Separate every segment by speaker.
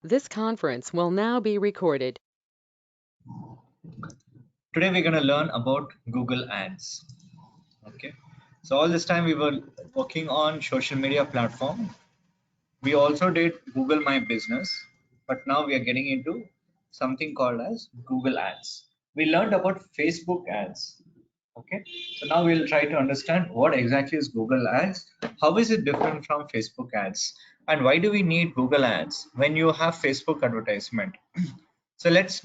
Speaker 1: This conference will now be recorded.
Speaker 2: Today we're going to learn about Google Ads. Okay, so all this time we were working on social media platform. We also did Google My Business, but now we are getting into something called as Google Ads. We learned about Facebook ads. Okay, so now we'll try to understand what exactly is Google Ads, how is it different from Facebook ads, and why do we need Google Ads when you have Facebook advertisement. So let's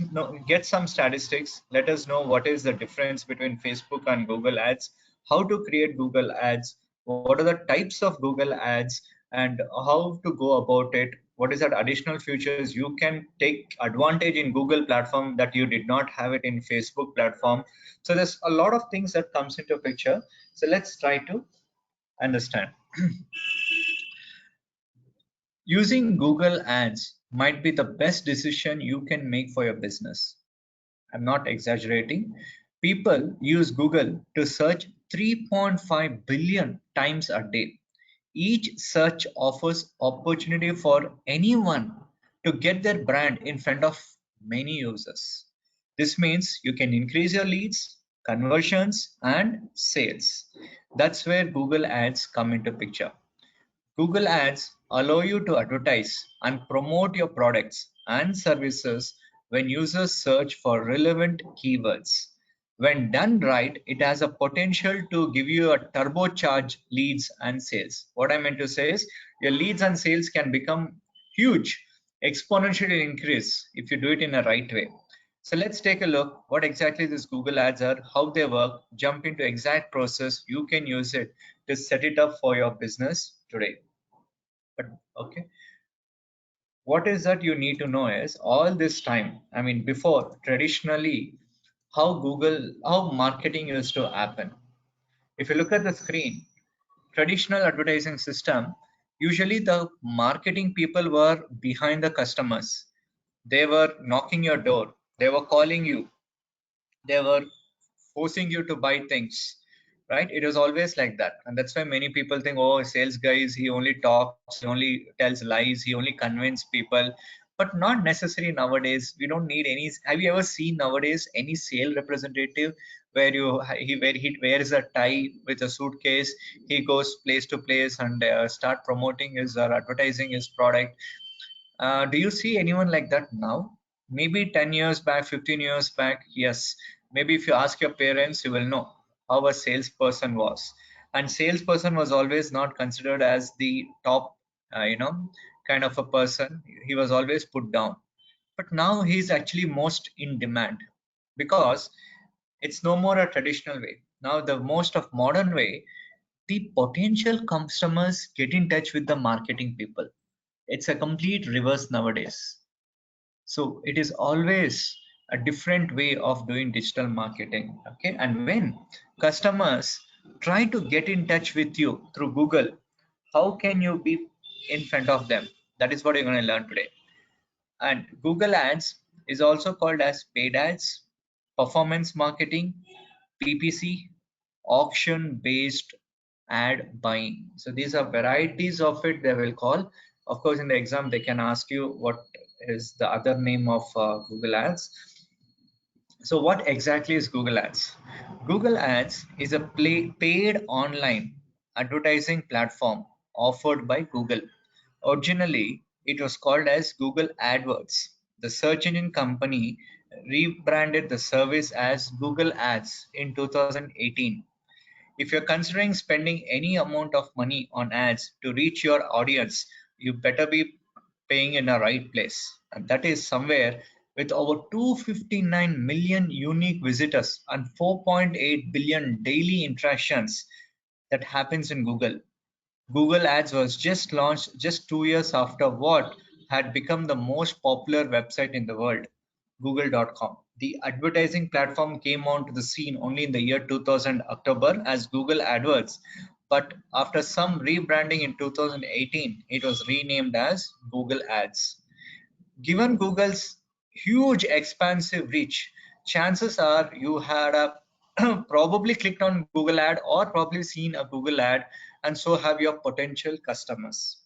Speaker 2: get some statistics. Let us know what is the difference between Facebook and Google Ads, how to create Google Ads, what are the types of Google Ads, and how to go about it. What is that additional features you can take advantage in Google platform that you did not have it in Facebook platform. So there's a lot of things that comes into picture. So let's try to understand. Using Google Ads might be the best decision you can make for your business. I'm not exaggerating. People use Google to search 3.5 billion times a day. Each search offers opportunity for anyone to get their brand in front of many users. This means you can increase your leads, conversions, and sales. That's where Google Ads come into picture. Google Ads allow you to advertise and promote your products and services when users search for relevant keywords. When done right, it has a potential to give you a turbocharge leads and sales. What I meant to say is your leads and sales can become huge, exponentially increase if you do it in a right way. So let's take a look what exactly these Google Ads are, how they work, jump into exact process you can use it to set it up for your business today. But okay, what is that you need to know is all this time, I mean, before traditionally, how marketing used to happen. If you look at the screen, traditional advertising system, usually the marketing people were behind the customers. They were knocking your door, they were calling you, they were forcing you to buy things, right? It was always like that, and that's why many people think, oh, sales guys, he only talks, he only tells lies, he only convinces people. But not necessary nowadays. We don't need any. Have you ever seen nowadays any sale representative where he wears a tie with a suitcase, he goes place to place and start promoting his or advertising his product? Do you see anyone like that now? Maybe 10 years back, 15 years back, yes. Maybe if you ask your parents, you will know how a salesperson was. And salesperson was always not considered as the top, kind of a person. He was always put down. But now he's actually most in demand because it's no more a traditional way. Now the most of modern way, the potential customers get in touch with the marketing people. It's a complete reverse nowadays. So it is always a different way of doing digital marketing. Okay, and when customers try to get in touch with you through Google, how can you be in front of them? That is what you're going to learn today. And Google Ads is also called as paid ads, performance marketing, PPC, auction based ad buying. So these are varieties of it they will call. Of course, in the exam, they can ask you what is the other name of Google Ads. So what exactly is Google Ads? Google Ads is a paid online advertising platform offered by Google. Originally, it was called as Google AdWords. The search engine company rebranded the service as Google Ads in 2018. If you're considering spending any amount of money on ads to reach your audience, you better be paying in the right place. And that is somewhere with over 259 million unique visitors and 4.8 billion daily interactions that happens in Google. Google Ads was just launched just 2 years after what had become the most popular website in the world, Google.com. The advertising platform came onto the scene only in the year 2000 October as Google AdWords, but after some rebranding in 2018, it was renamed as Google Ads. Given Google's huge expansive reach, chances are you had a probably clicked on Google ad or probably seen a Google ad, and so have your potential customers.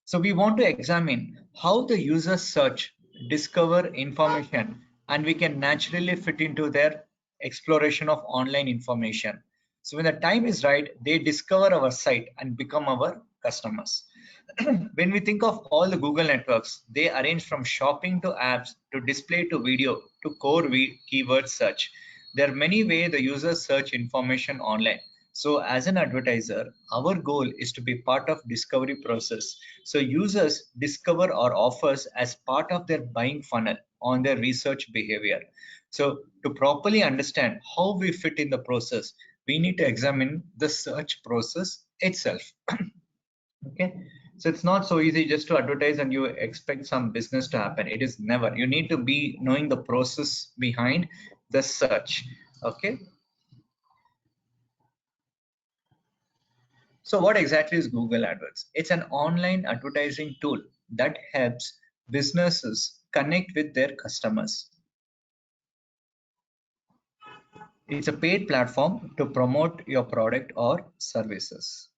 Speaker 2: So we want to examine how the users search, discover information, and we can naturally fit into their exploration of online information. So when the time is right, they discover our site and become our customers. When we think of all the Google networks, they arrange from shopping to apps to display to video to core keyword search. There are many ways the users search information online. So as an advertiser, our goal is to be part of discovery process. So users discover our offers as part of their buying funnel on their research behavior. So to properly understand how we fit in the process, we need to examine the search process itself. Okay, so it's not so easy just to advertise and you expect some business to happen. It is never. You need to be knowing the process behind the search. Okay, so what exactly is Google AdWords? It's an online advertising tool that helps businesses connect with their customers. It's a paid platform to promote your product or services.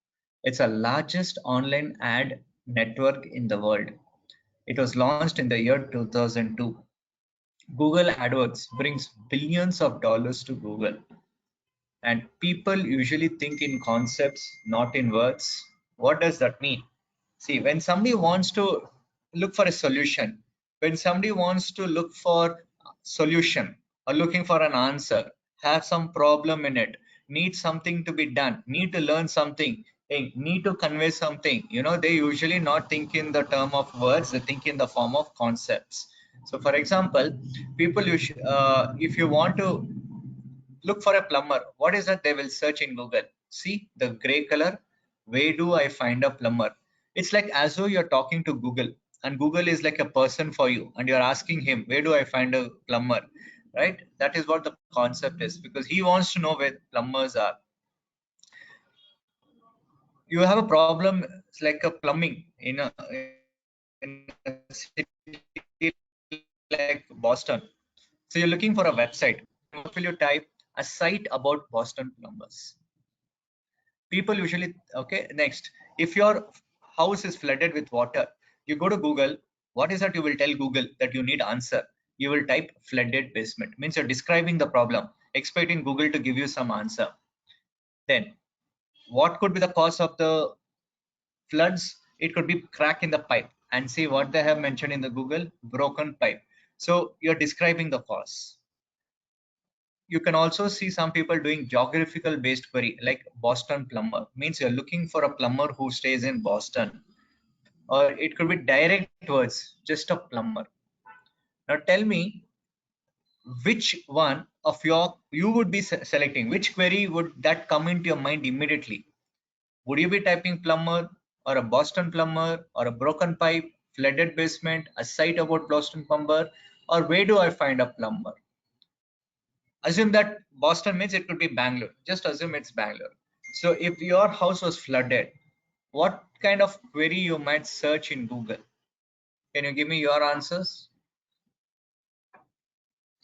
Speaker 2: It's the largest online ad network in the world. It was launched in the year 2002. Google AdWords brings billions of dollars to Google, and people usually think in concepts, not in words. What does that mean? See, when somebody wants to look for a solution, when somebody wants to look for solution or looking for an answer, have some problem in it, need something to be done, need to learn something, need to convey something, they usually not think in the term of words, they think in the form of concepts. So for example, people if you want to look for a plumber, what is that they will search in Google? See the gray color, where do I find a plumber? It's like as though you're talking to Google, and Google is like a person for you and you're asking him, where do I find a plumber? Right, that is what the concept is, because he wants to know where plumbers are. You have a problem, it's like a plumbing in a city like Boston. So you're looking for a website. What will you type? A site about Boston plumbers. People usually, okay, next. If your house is flooded with water, you go to Google. What is that? You will tell Google that you need answer. You will type flooded basement. Means you're describing the problem, expecting Google to give you some answer. Then, what could be the cause of the floods? It could be crack in the pipe. And see what they have mentioned in the Google, broken pipe. So you're describing the cause. You can also see some people doing geographical based query like Boston plumber. Means you're looking for a plumber who stays in Boston, or it could be direct words, just a plumber. Now tell me which one of you would be selecting, which query would that come into your mind immediately? Would you be typing plumber, or a Boston plumber, or a broken pipe, flooded basement, a site about Boston plumber, or where do I find a plumber? Assume that Boston means it could be Bangalore. Just assume it's Bangalore. So if your house was flooded, what kind of query you might search in Google? Can you give me your answers?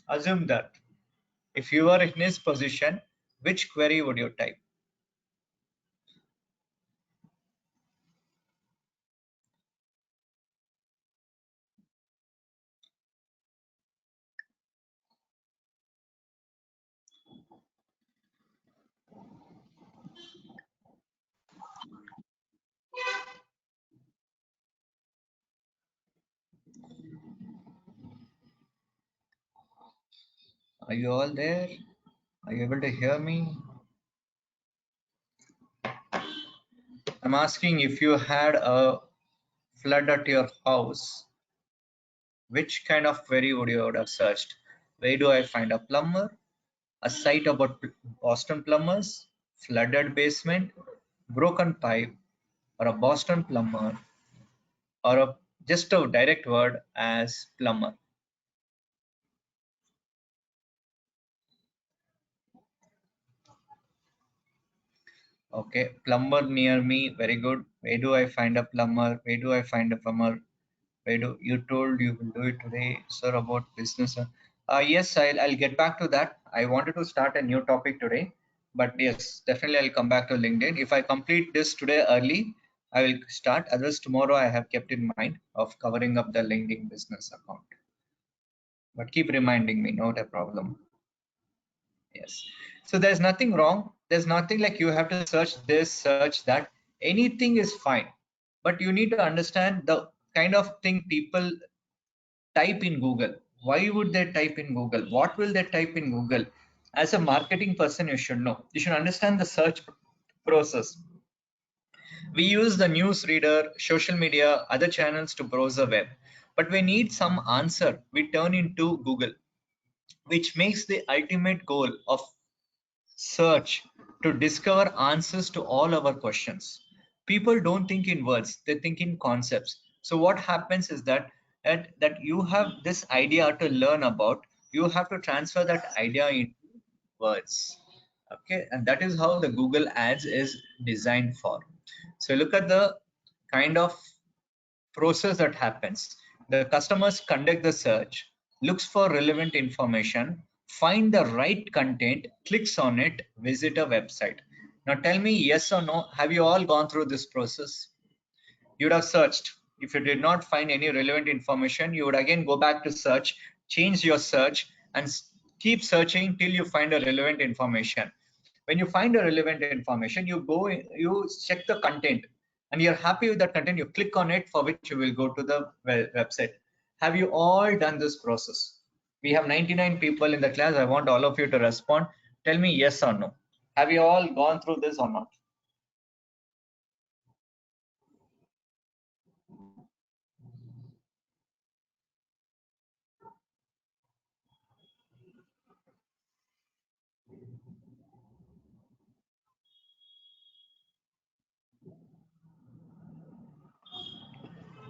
Speaker 2: Assume that if you are in his position, which query would you type? Are you all there? Are you able to hear me? I'm asking, if you had a flood at your house, which kind of query would have searched? Where do I find a plumber? A site about Boston plumbers, flooded basement, broken pipe, or a Boston plumber, or just a direct word as plumber. Okay, plumber near me, very good. Where do I find a plumber? Where do I find a plumber? Where do you told you will do it today, sir, about business? Yes, I'll get back to that. I wanted to start a new topic today, but yes, definitely I'll come back to LinkedIn. If I complete this today early, I will start. Others tomorrow I have kept in mind of covering up the LinkedIn business account. But keep reminding me, not a problem. Yes. So there's nothing wrong. There's nothing like you have to search this, search that. Anything is fine. But you need to understand the kind of thing people type in Google. Why would they type in Google? What will they type in Google? As a marketing person, you should know. You should understand the search process. We use the news reader, social media, other channels to browse the web. But we need some answer. We turn into Google, which makes the ultimate goal of search to discover answers to all our questions. People don't think in words, they think in concepts. So what happens is that you have this idea to learn about, you have to transfer that idea into words. Okay, and that is how the Google Ads is designed for. So look at the kind of process that happens. The customers conduct the search, looks for relevant information, find the right content, clicks on it, visit a website. Now tell me yes or no, have you all gone through this process? You would have searched. If you did not find any relevant information, you would again go back to search, change your search, and keep searching till you find a relevant information. When you find a relevant information, you go, you check the content, and you're happy with that content. You click on it, for which you will go to the website. Have you all done this process? We have 99 people in the class. I want all of you to respond. Tell me yes or no. Have you all gone through this or not?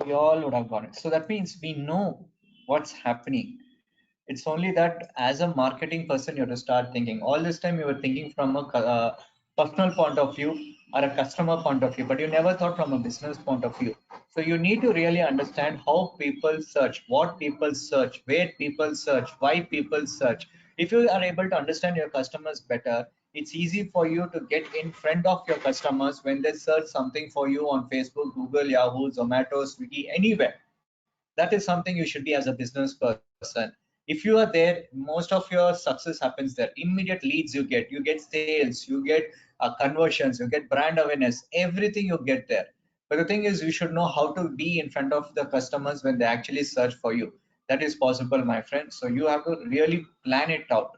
Speaker 2: We all would have gone it. So that means we know what's happening. It's only that as a marketing person, you have to start thinking. All this time you were thinking from a personal point of view or a customer point of view, but you never thought from a business point of view. So you need to really understand how people search, what people search, where people search, why people search. If you are able to understand your customers better, it's easy for you to get in front of your customers when they search something for you on Facebook, Google, Yahoo, Zomato, Swiggy, anywhere. That is something you should be as a business person. If you are there, most of your success happens there. Immediate leads you get sales, you get conversions, you get brand awareness, everything you get there. But the thing is, you should know how to be in front of the customers when they actually search for you. That is possible, my friend. So you have to really plan it out.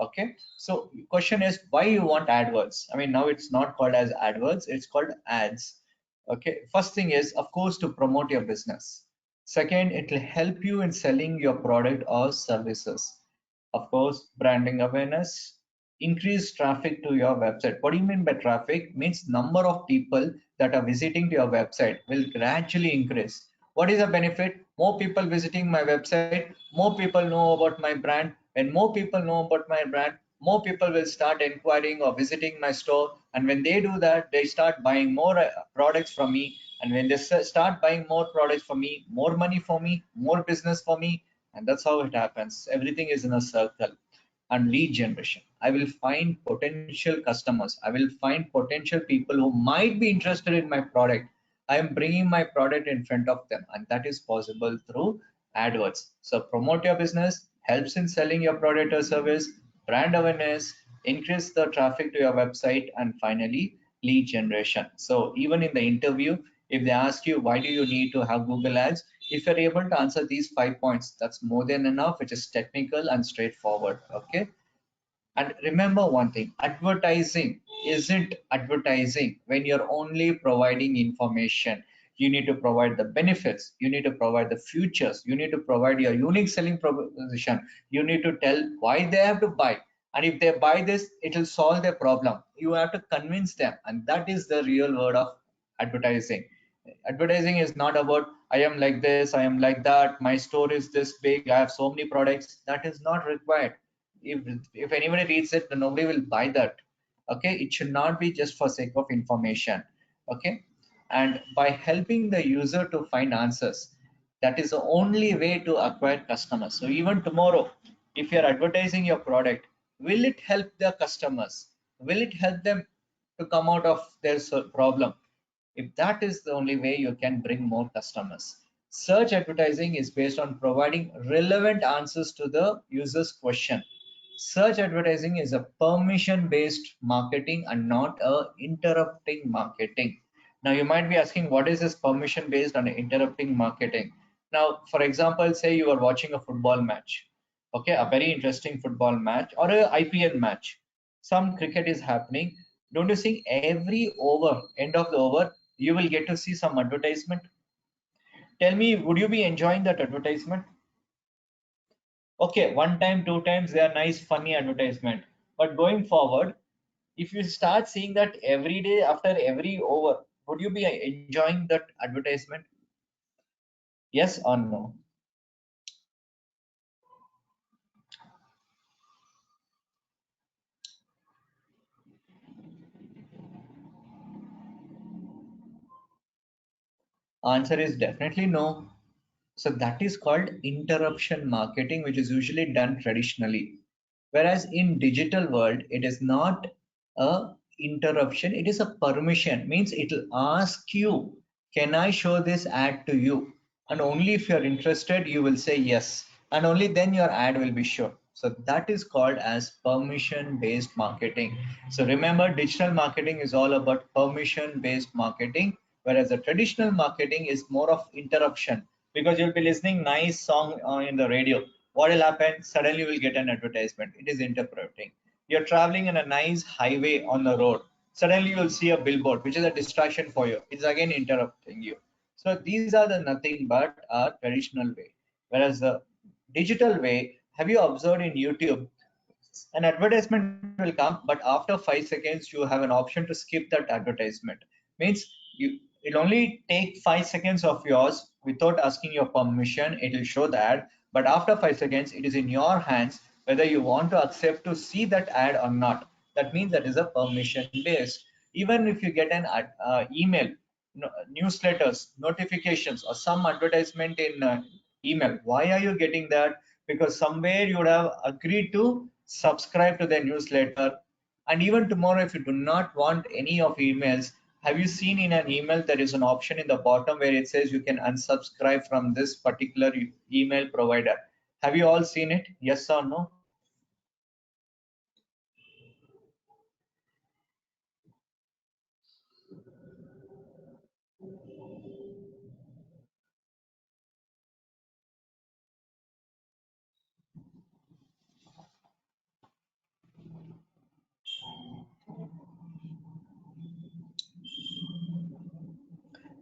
Speaker 2: Okay, so question is, why you want AdWords? I mean, now it's not called as AdWords, it's called ads. Okay, first thing is, of course, to promote your business. Second, it will help you in selling your product or services. Of course, branding awareness, increase traffic to your website. What do you mean by traffic? Means number of people that are visiting to your website will gradually increase. What is the benefit? More people visiting my website, more people know about my brand. When more people know about my brand, more people will start inquiring or visiting my store. And when they do that, they start buying more products from me. And when they start buying more products for me, more money for me, more business for me, and that's how it happens. Everything is in a circle. And lead generation, I will find potential customers, I will find potential people who might be interested in my product. I am bringing my product in front of them, and that is possible through AdWords. So promote your business, helps in selling your product or service, brand awareness, increase the traffic to your website, and finally lead generation. So even in the interview, if they ask you why do you need to have Google Ads, if you're able to answer these 5 points, that's more than enough, which is technical and straightforward. Okay, and remember one thing, advertising isn't advertising when you're only providing information. You need to provide the benefits, you need to provide the futures, you need to provide your unique selling proposition, you need to tell why they have to buy, and if they buy this, it will solve their problem. You have to convince them, and that is the real word of advertising. Advertising is not about I am like this, I am like that, my store is this big, I have so many products. That is not required. If anybody reads it, then nobody will buy that. Okay, it should not be just for sake of information. Okay, and by helping the user to find answers, that is the only way to acquire customers. So even tomorrow, if you're advertising your product, will it help the customers? Will it help them to come out of their problem? If that is the only way you can bring more customers. Search advertising is based on providing relevant answers to the user's question. Search advertising is a permission based marketing and not a interrupting marketing. Now you might be asking, what is this permission based and interrupting marketing? Now, for example, say you are watching a football match, okay, a very interesting football match or a IPL match. Some cricket is happening. Don't you think every over, end of the over, you will get to see some advertisement? Tell me, would you be enjoying that advertisement? Okay, one time, two times, they are nice, funny advertisement. But going forward, if you start seeing that every day after every over, would you be enjoying that advertisement? Yes or no? Answer is definitely no. So that is called interruption marketing, which is usually done traditionally. Whereas in digital world, it is not a interruption, it is a permission. Means it will ask you, can I show this ad to you? And only if you're interested, you will say yes. And only then your ad will be shown. So that is called as permission based marketing. So remember, digital marketing is all about permission based marketing, whereas the traditional marketing is more of interruption, because you'll be listening nice song in the radio. What will happen? Suddenly you will get an advertisement. It is interrupting. You're traveling in a nice highway on the road. Suddenly you will see a billboard, which is a distraction for you. It's again interrupting you. So these are the nothing but a traditional way. Whereas the digital way, have you observed in YouTube, an advertisement will come, but after 5 seconds you have an option to skip that advertisement. Means you, it'll only take 5 seconds of yours without asking your permission. It will show the ad, but after 5 seconds it is in your hands whether you want to accept to see that ad or not. That means that is a permission based. Even if you get an email, newsletters, notifications, or some advertisement in email, why are you getting that? Because somewhere you would have agreed to subscribe to their newsletter. And even tomorrow, if you do not want any of emails, have you seen in an email there is an option in the bottom where it says you can unsubscribe from this particular email provider? Have you all seen it? Yes or no?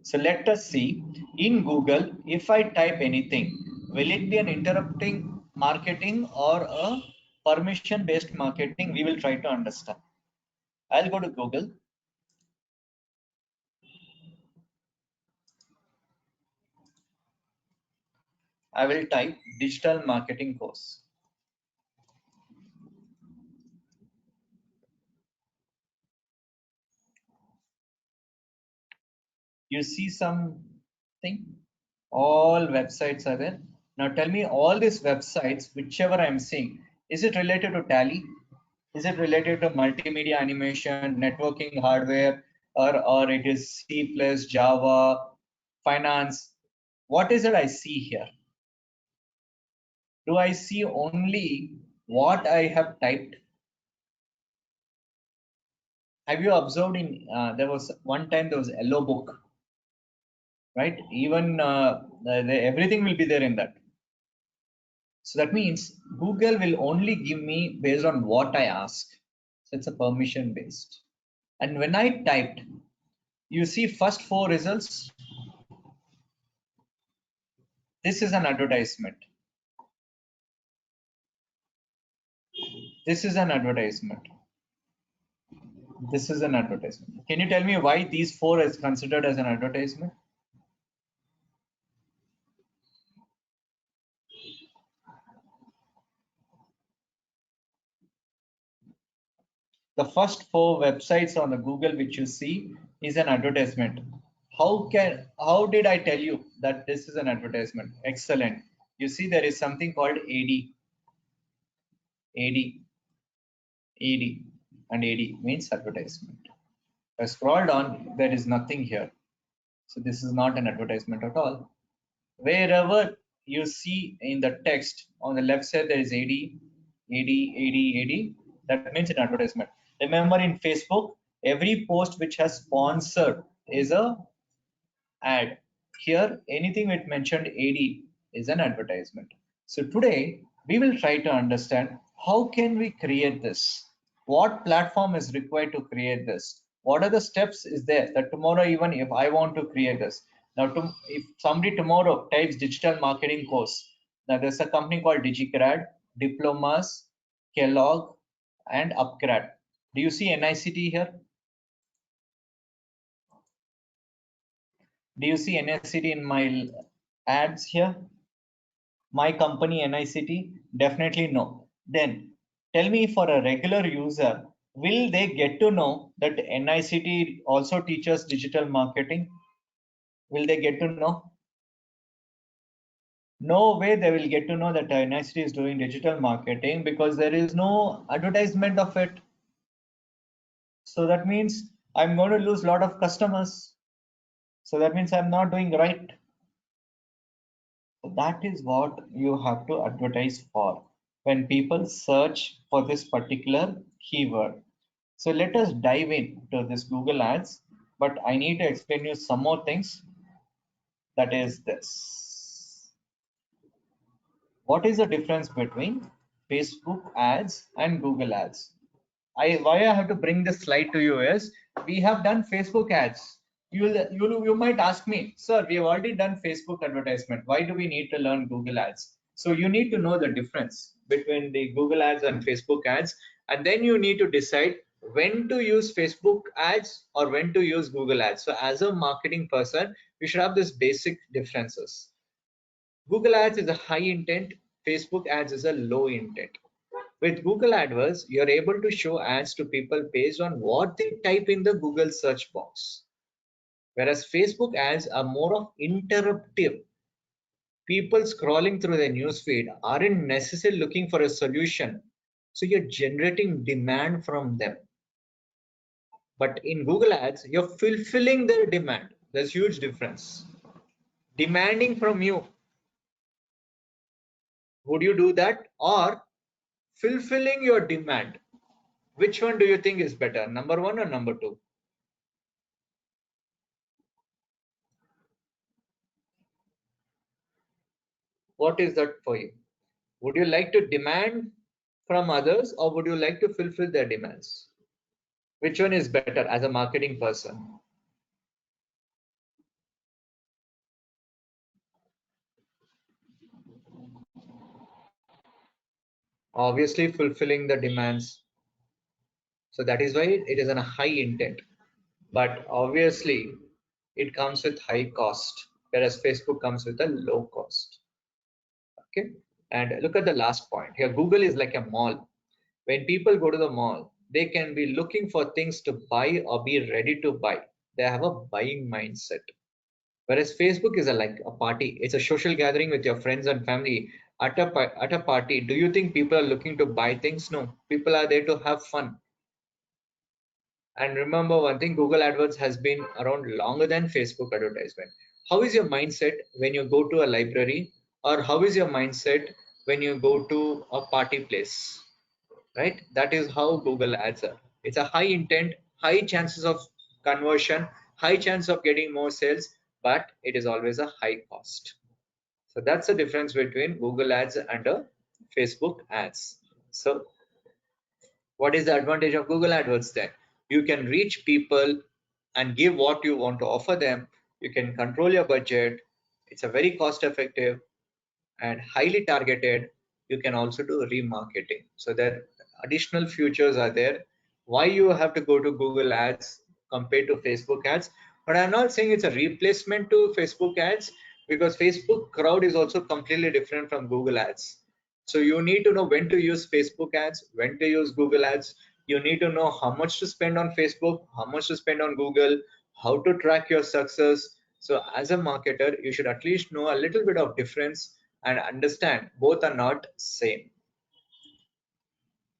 Speaker 2: So let us see in Google, if I type anything, will it be an interrupting marketing or a permission based marketing? We will try to understand. I'll go to Google. I will type digital marketing course. You see something? All websites are there. Now tell me, all these websites, whichever I'm seeing, is it related to Tally? Is it related to multimedia animation, networking hardware, or it is C plus, Java, finance? What is it I see here? Do I see only what I have typed? Have you observed in there was one time there was a yellow book, right? Even everything will be there in that. So that means Google will only give me based on what I ask. So it's a permission based. And when I typed, you see first four results. This is an advertisement. This is an advertisement. This is an advertisement. Can you tell me why these four is considered as an advertisement? The first four websites on the Google which you see is an advertisement. How did I tell you that this is an advertisement? Excellent. You see there is something called AD. AD, AD, and AD means advertisement. I scroll down, there is nothing here. So this is not an advertisement at all. Wherever you see in the text on the left side, there is AD, AD, AD, AD. That means an advertisement. Remember in Facebook, every post which has sponsored is a ad. Here, anything with mentioned AD is an advertisement. So today, we will try to understand how can we create this? What platform is required to create this? What are the steps is there that tomorrow, even if I want to create this, now if somebody tomorrow types digital marketing course, now there's a company called DigiCrad, Diplomas, Kellogg, and Upgrad. Do you see NICT here? Do you see NICT in my ads here? My company NICT? Definitely no. Then tell me, for a regular user, will they get to know that NICT also teaches digital marketing? Will they get to know? No way they will get to know that NICT is doing digital marketing, because there is no advertisement of it. So that means I'm going to lose a lot of customers. So that means I'm not doing right. So that is what you have to advertise for when people search for this particular keyword. So let us dive into this Google Ads, but I need to explain you some more things. That is this. What is the difference between Facebook ads and Google ads? Why I have to bring this slide to you is, we have done Facebook ads. You might ask me, sir, we have already done Facebook advertisement. Why do we need to learn Google ads? So you need to know the difference between the Google ads and Facebook ads, and then you need to decide when to use Facebook ads or when to use Google ads. So as a marketing person, you should have this basic differences. Google ads is a high intent, Facebook ads is a low intent. With Google AdWords, you're able to show ads to people based on what they type in the Google search box. Whereas Facebook ads are more of interruptive. People scrolling through their newsfeed aren't necessarily looking for a solution. So you're generating demand from them. But in Google Ads, you're fulfilling their demand. There's huge difference. Demanding from you. Would you do that? Or fulfilling your demand? Which one do you think is better, number one or number two? What is that for you? Would you like to demand from others, or would you like to fulfill their demands? Which one is better as a marketing person? Obviously fulfilling the demands. So that is why it is a high intent. But obviously it comes with high cost, whereas Facebook comes with a low cost. Okay. And look at the last point here. Google is like a mall. When people go to the mall, they can be looking for things to buy or be ready to buy. They have a buying mindset. Whereas Facebook is like a party. It's a social gathering with your friends and family. At a party, do you think people are looking to buy things? No, people are there to have fun. And remember one thing, Google AdWords has been around longer than Facebook advertisement. How is your mindset when you go to a library, or how is your mindset when you go to a party place? Right? That is how Google Ads are. It's a high intent, high chances of conversion, high chance of getting more sales, but it is always a high cost. So that's the difference between Google Ads and Facebook Ads. So what is the advantage of Google AdWords then? You can reach people and give what you want to offer them. You can control your budget. It's a very cost effective and highly targeted. You can also do remarketing. So there additional features are there. Why you have to go to Google Ads compared to Facebook ads? But I'm not saying it's a replacement to Facebook ads, because Facebook crowd is also completely different from Google ads. So you need to know when to use Facebook ads, when to use Google ads. You need to know how much to spend on Facebook, how much to spend on Google, how to track your success. So as a marketer, you should at least know a little bit of difference and understand both are not same.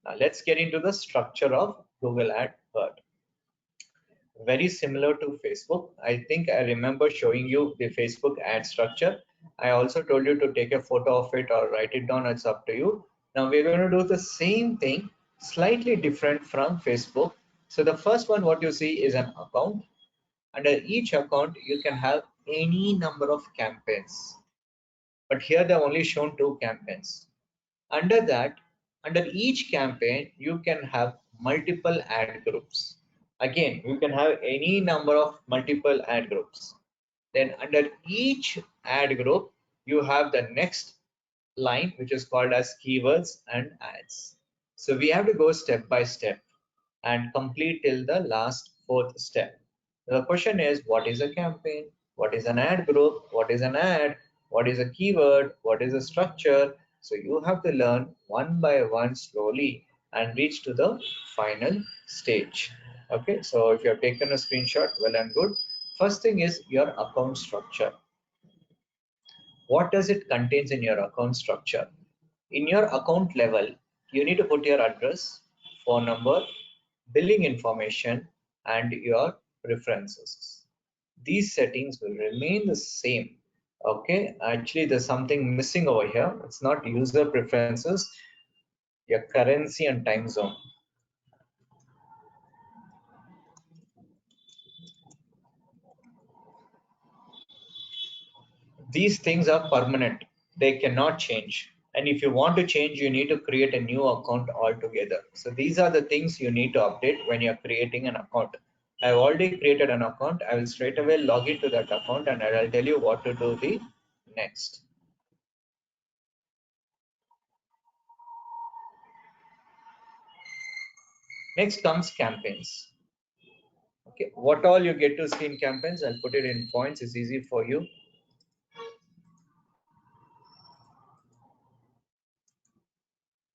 Speaker 2: Now let's get into the structure of Google AdWord. very similar to Facebook. I think I remember showing you the Facebook ad structure. I also told you to take a photo of it or write it down, it's up to you. Now we're going to do the same thing, slightly different from Facebook. So the first one, what you see is an account. Under each account, you can have any number of campaigns. But here they've only shown 2 campaigns. Under that, under each campaign, you can have multiple ad groups. Again, you can have any number of multiple ad groups. Then under each ad group, you have the next line, which is called as keywords and ads. So we have to go step by step and complete till the last fourth step. The question is, what is a campaign? What is an ad group? What is an ad? What is a keyword? What is a structure? So you have to learn one by one slowly and reach to the final stage. Okay, so if you have taken a screenshot, well and good. First thing is your account structure. What does it contains in your account structure? In your account level, you need to put your address, phone number, billing information, and your preferences. These settings will remain the same. Okay, actually there's something missing over here. It's not user preferences, your currency and time zone. These things are permanent, they cannot change. And if you want to change, you need to create a new account altogether. So these are the things you need to update when you're creating an account. I've already created an account. I will straight away log into that account and I'll tell you what to do the next. Next comes campaigns. Okay, what all you get to see in campaigns, I'll put it in points, it's easy for you.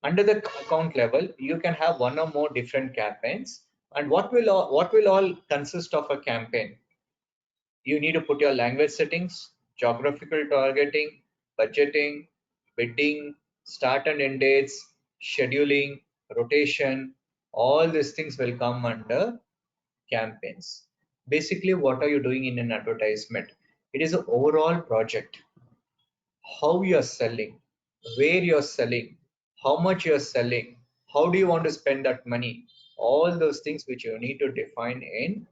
Speaker 2: Under the account level, you can have one or more different campaigns. And what will all consist of a campaign? You need to put your language settings, geographical targeting, budgeting, bidding, start and end dates, scheduling, rotation. All these things will come under campaigns. Basically, what are you doing in an advertisement? It is an overall project. How you're selling, where you're selling, how much you're selling, how do you want to spend that money, all those things which you need to define in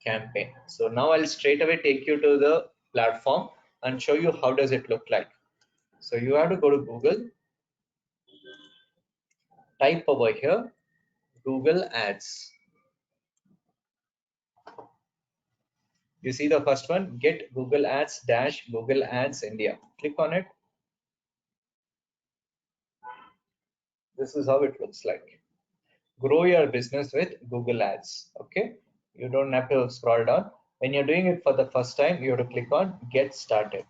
Speaker 2: campaign. So now I'll straight away take you to the platform and show you how does it look like. So you have to go to Google, type over here Google Ads. You see the first one, get Google Ads dash Google Ads India. Click on it. This is how it looks like. Grow your business with Google Ads. Okay, you don't have to scroll down. When you're doing it for the first time, you have to click on get started.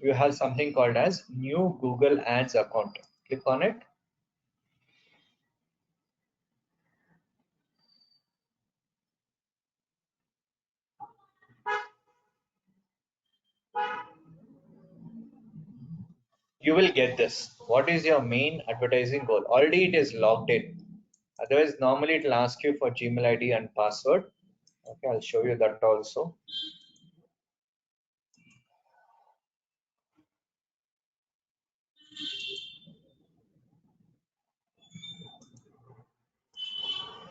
Speaker 2: You have something called as new Google Ads account. Click on it. You will get this. What is your main advertising goal? Already it is logged in. Otherwise, normally it will ask you for Gmail ID and password. Okay, I'll show you that also.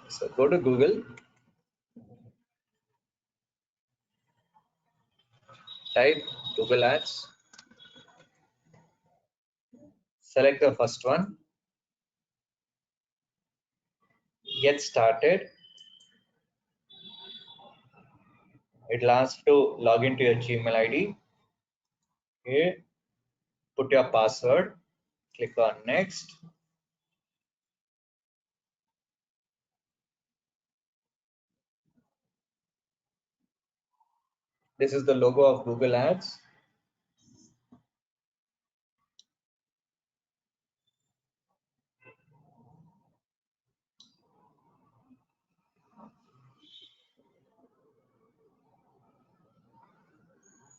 Speaker 2: So go to Google, type Google Ads, select the first one, get started. It will ask to log into your Gmail ID. Okay, put your password, click on next. This is the logo of Google Ads.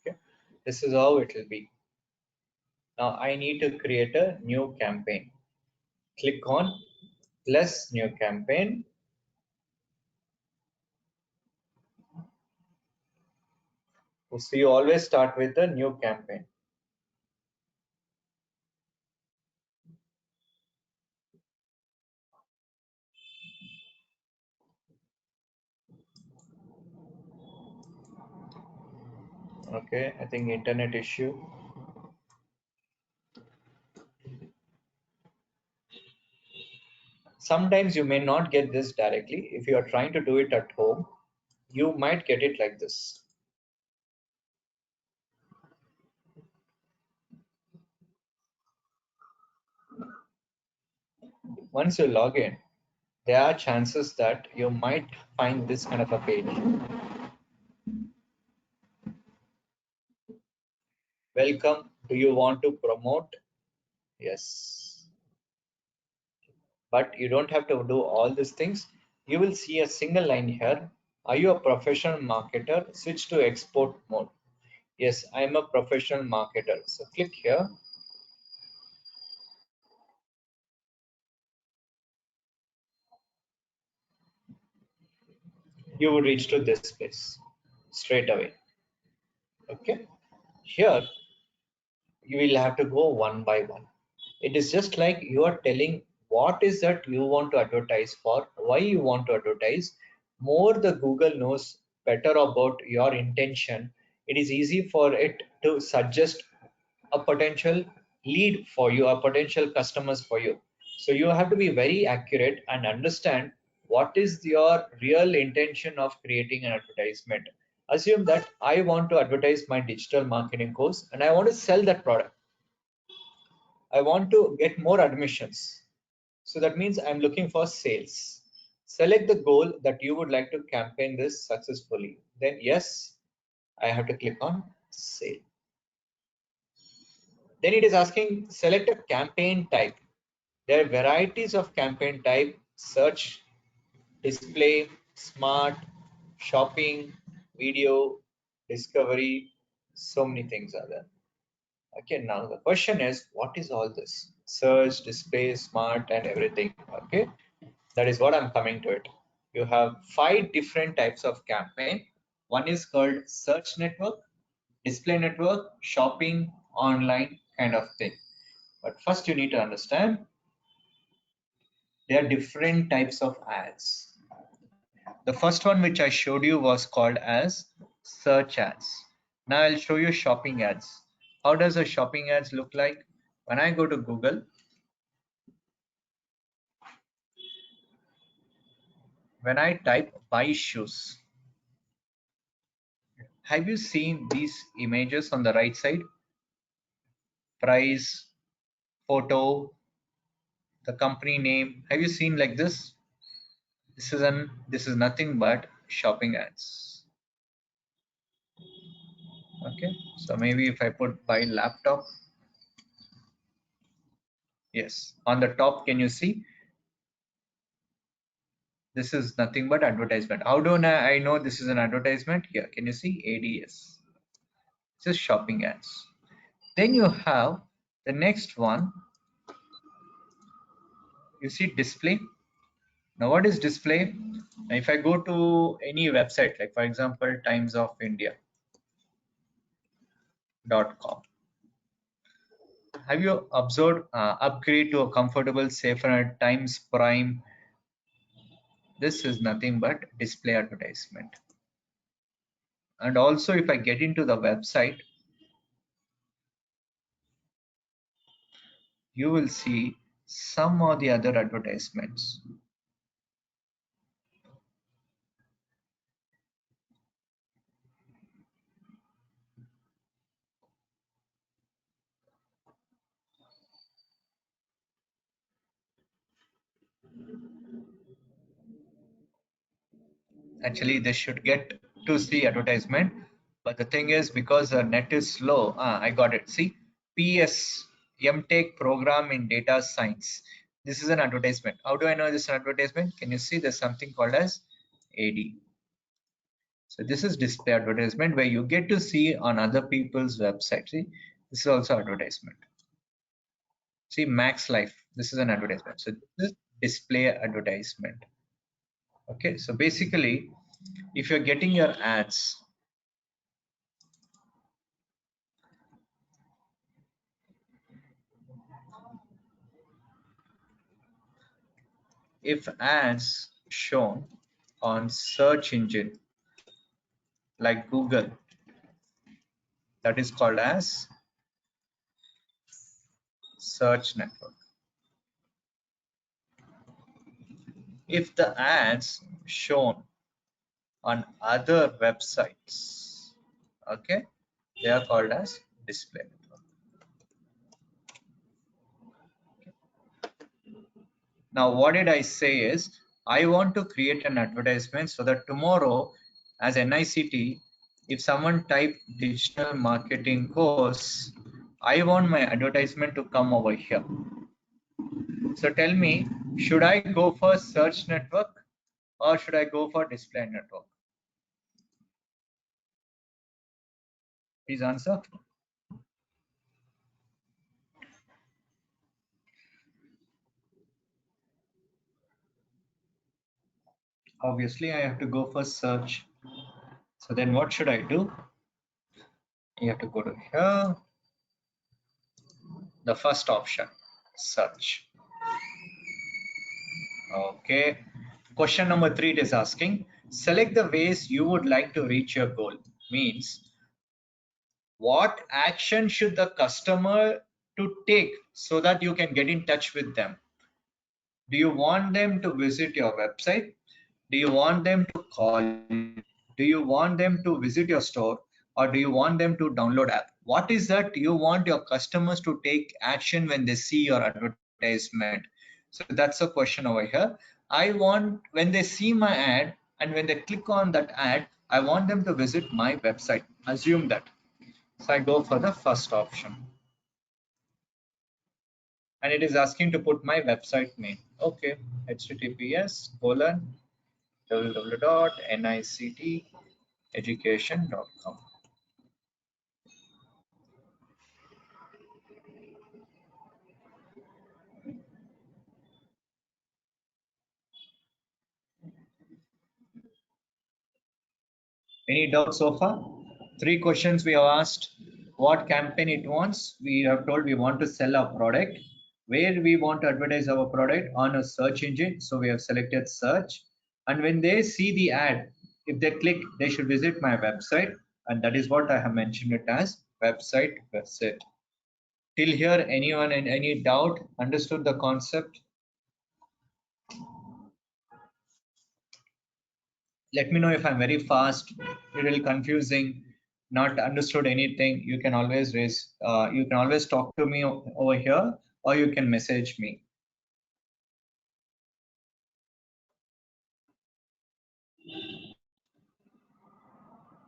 Speaker 2: Okay, this is how it will be. Now I need to create a new campaign. Click on plus new campaign. So you always start with a new campaign. Okay, I think internet issue. Sometimes you may not get this directly. If you are trying to do it at home, you might get it like this. Once you log in, there are chances that you might find this kind of a page. Welcome. Do you want to promote? Yes. But you don't have to do all these things. You will see a single line here. Are you a professional marketer? Switch to export mode. Yes, I am a professional marketer. So click here. You will reach to this place straight away. Okay. Here you will have to go one by one. It is just like you are telling what is that you want to advertise for, why you want to advertise. More the Google knows better about your intention, it is easy for it to suggest a potential lead for you, a potential customers for you. So you have to be very accurate and understand what is your real intention of creating an advertisement. Assume that I want to advertise my digital marketing course and I want to sell that product. I want to get more admissions. So that means I'm looking for sales. Select the goal that you would like to campaign this successfully. Then yes, I have to click on sale. Then it is asking select a campaign type. There are varieties of campaign type: search, display, smart, shopping, video, discovery. So many things are there. Okay, now the question is, what is all this? Search, display, smart, and everything. Okay, that is what I'm coming to it. You have 5 different types of campaign. One is called search network, display network, shopping, online kind of thing. But first you need to understand there are different types of ads. The first one which I showed you was called as search ads. Now I'll show you shopping ads. How does a shopping ads look like? When I go to Google, when I type buy shoes, have you seen these images on the right side? Price, photo, the company name. Have you seen like this? This is nothing but shopping ads. Okay, so maybe if I put buy laptop, yes, on the top, can you see? This is nothing but advertisement. How do I know this is an advertisement? Here, can you see ADS? This is shopping ads. Then you have the next one. You see display. Now what is display? Now, if I go to any website, like for example, timesofindia.com, have you observed upgrade to a comfortable, safer Times Prime? This is nothing but display advertisement. And also if I get into the website, you will see some of the other advertisements. Actually, they should get to see advertisement, but the thing is because the net is slow. I got it. See, PS MTech program in data science. This is an advertisement. How do I know this is an advertisement? Can you see there's something called as AD? So this is display advertisement where you get to see on other people's websites. See, this is also advertisement. See, Max Life, this is an advertisement. So this is display advertisement. Okay, so basically, if you're getting your ads, if ads shown on search engine like Google, that is called as search network. If the ads shown on other websites, okay, they are called as display network. Now, what did I say is, I want to create an advertisement so that tomorrow, as NICT, if someone type digital marketing course, I want my advertisement to come over here. So tell me, should I go for search network or should I go for display network? Please answer. Obviously, I have to go for search. So then what should I do? You have to go to here, the first option, search. Okay. Question number 3 it is asking, select the ways you would like to reach your goal. Means, what action should the customer to take so that you can get in touch with them? Do you want them to visit your website? Do you want them to call you? Do you want them to visit your store? Or do you want them to download app? What is that you want your customers to take action when they see your advertisement? So that's a question over here. I want when they see my ad and when they click on that ad, I want them to visit my website. Assume that. So I go for the first option. And it is asking to put my website name. Okay, https:// www.nicteducation.com. Any doubts so far? 3 questions we have asked. What campaign it wants? We have told we want to sell our product. Where we want to advertise our product on a search engine. So we have selected search. And when they see the ad, if they click, they should visit my website. And that is what I have mentioned it as website visit. Till here, anyone in any doubt understood the concept? Let me know if I'm very fast, little confusing, not understood anything. You can always you can always talk to me over here, or you can message me.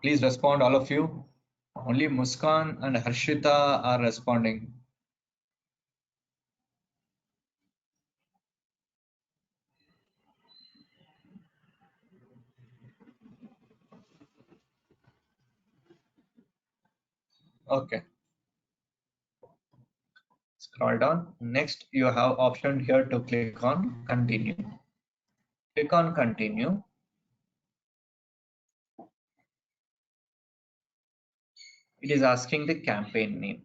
Speaker 2: Please respond, all of you. Only Muskan and Harshita are responding. Okay. Scroll down. Next, you have option here to click on continue. Click on continue. It is asking the campaign name.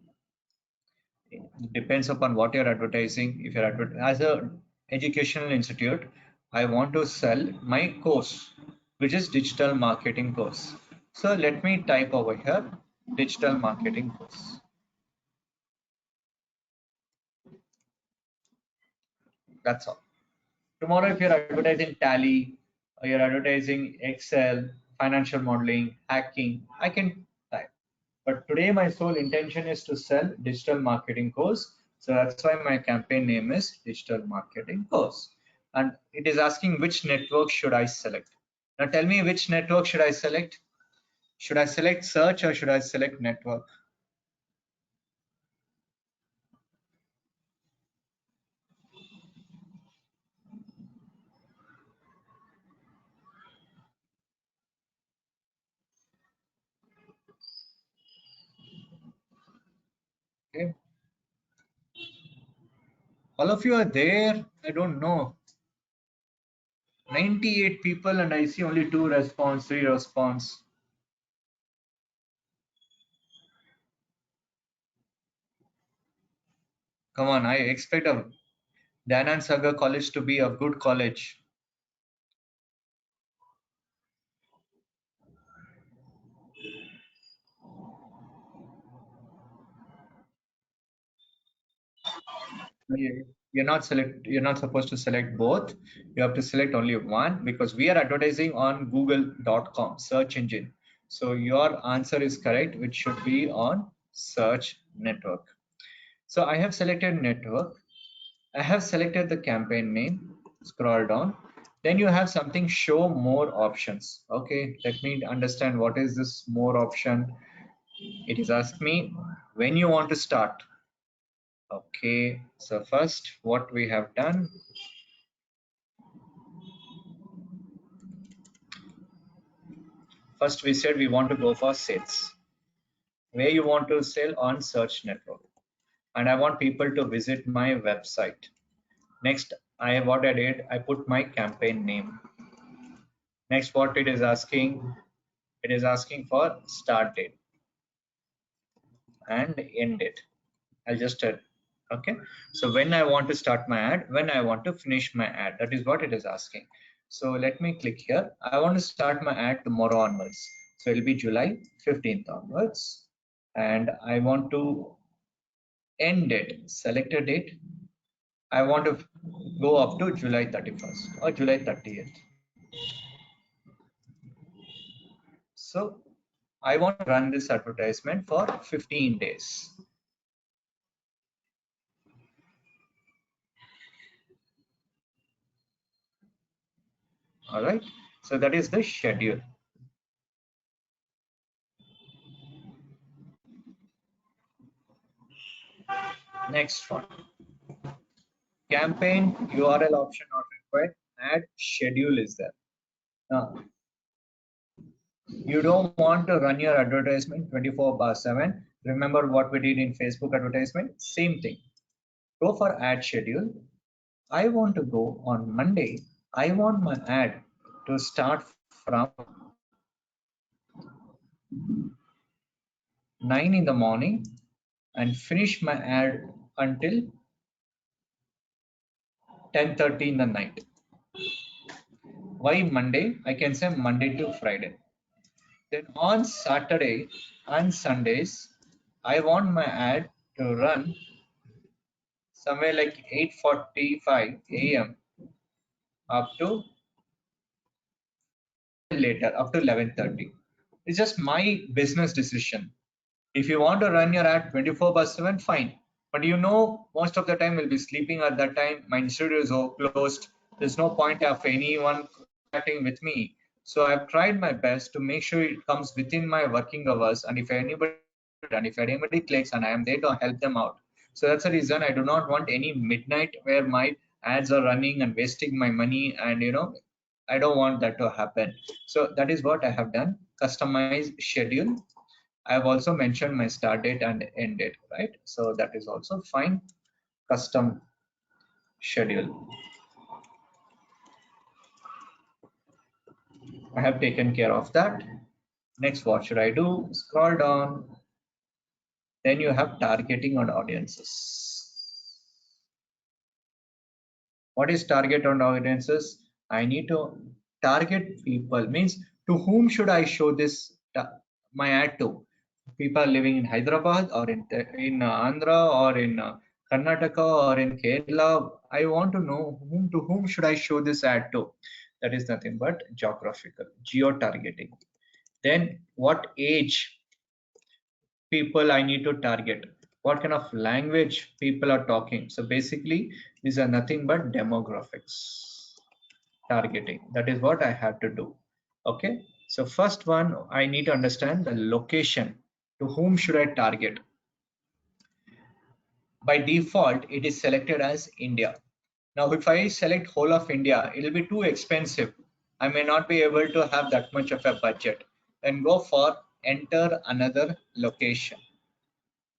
Speaker 2: It depends upon what you're advertising. If you're as a educational institute, I want to sell my course, which is digital marketing course. So let me type over here, digital marketing course. That's all. Tomorrow, if you're advertising Tally, or you're advertising Excel, financial modeling, hacking, I can type. But today, my sole intention is to sell digital marketing course. So that's why my campaign name is digital marketing course. And it is asking which network should I select. Now tell me which network should I select? Should I select search or should I select network? Okay. All of you are there. I don't know. 98 people and I see only 2 response, 3 response. Come on, I expect a Dayanand Sagar College to be a good college. You're not supposed to select both. You have to select only one because we are advertising on google.com search engine. So your answer is correct, which should be on search network. So I have selected network. I have selected the campaign name. Scroll down. Then you have something show more options. Okay, let me understand what is this more option. It is ask me when you want to start. Okay, so first what we have done, first we said we want to go for sales, where you want to sell on search network, and I want people to visit my website. Next, what I did, I put my campaign name. Next, what it is asking for start date and end date. I'll just okay. So when I want to start my ad, when I want to finish my ad, that is what it is asking. So let me click here. I want to start my ad tomorrow onwards. So it'll be July 15th onwards. And I want to end it, select a date. I want to go up to July 31st or July 30th. So I want to run this advertisement for 15 days. All right. So that is the schedule. Next one. Campaign URL option not required. Add schedule is there. Now, you don't want to run your advertisement 24/7. Remember what we did in Facebook advertisement? Same thing. Go for ad schedule. I want to go on Monday. I want my ad to start from 9 in the morning and finish my ad until 10:30 in the night. Why Monday? I can say Monday to Friday. Then on Saturday and Sundays, I want my ad to run somewhere like 8:45 a.m. up to later, up to 11:30. It's just my business decision. If you want to run your ad 24/7, fine. But you know, most of the time we'll be sleeping at that time. My studio is all closed. There's no point of anyone contacting with me. So I've tried my best to make sure it comes within my working hours. And if anybody clicks, and I am there to help them out. So that's the reason I do not want any midnight where my ads are running and wasting my money. And I don't want that to happen. So that is what I have done. Customize schedule. I have also mentioned my start date and end date, right? So that is also fine. Custom schedule. I have taken care of that. Next, what should I do? Scroll down. Then you have targeting on audiences. What is target on audiences? I need to target people, means to whom should I show this my ad to? People living in Hyderabad or in Andhra or in Karnataka or in Kerala. I want to know to whom should I show this ad to. That is nothing but geographical, geo targeting. Then what age people I need to target, what kind of language people are talking. So basically, these are nothing but demographics targeting. That is what I have to do. Okay. So first one, I need to understand the location. To whom should I target? By default, it is selected as India. Now, if I select whole of India, it will be too expensive. I may not be able to have that much of a budget. Then go for enter another location.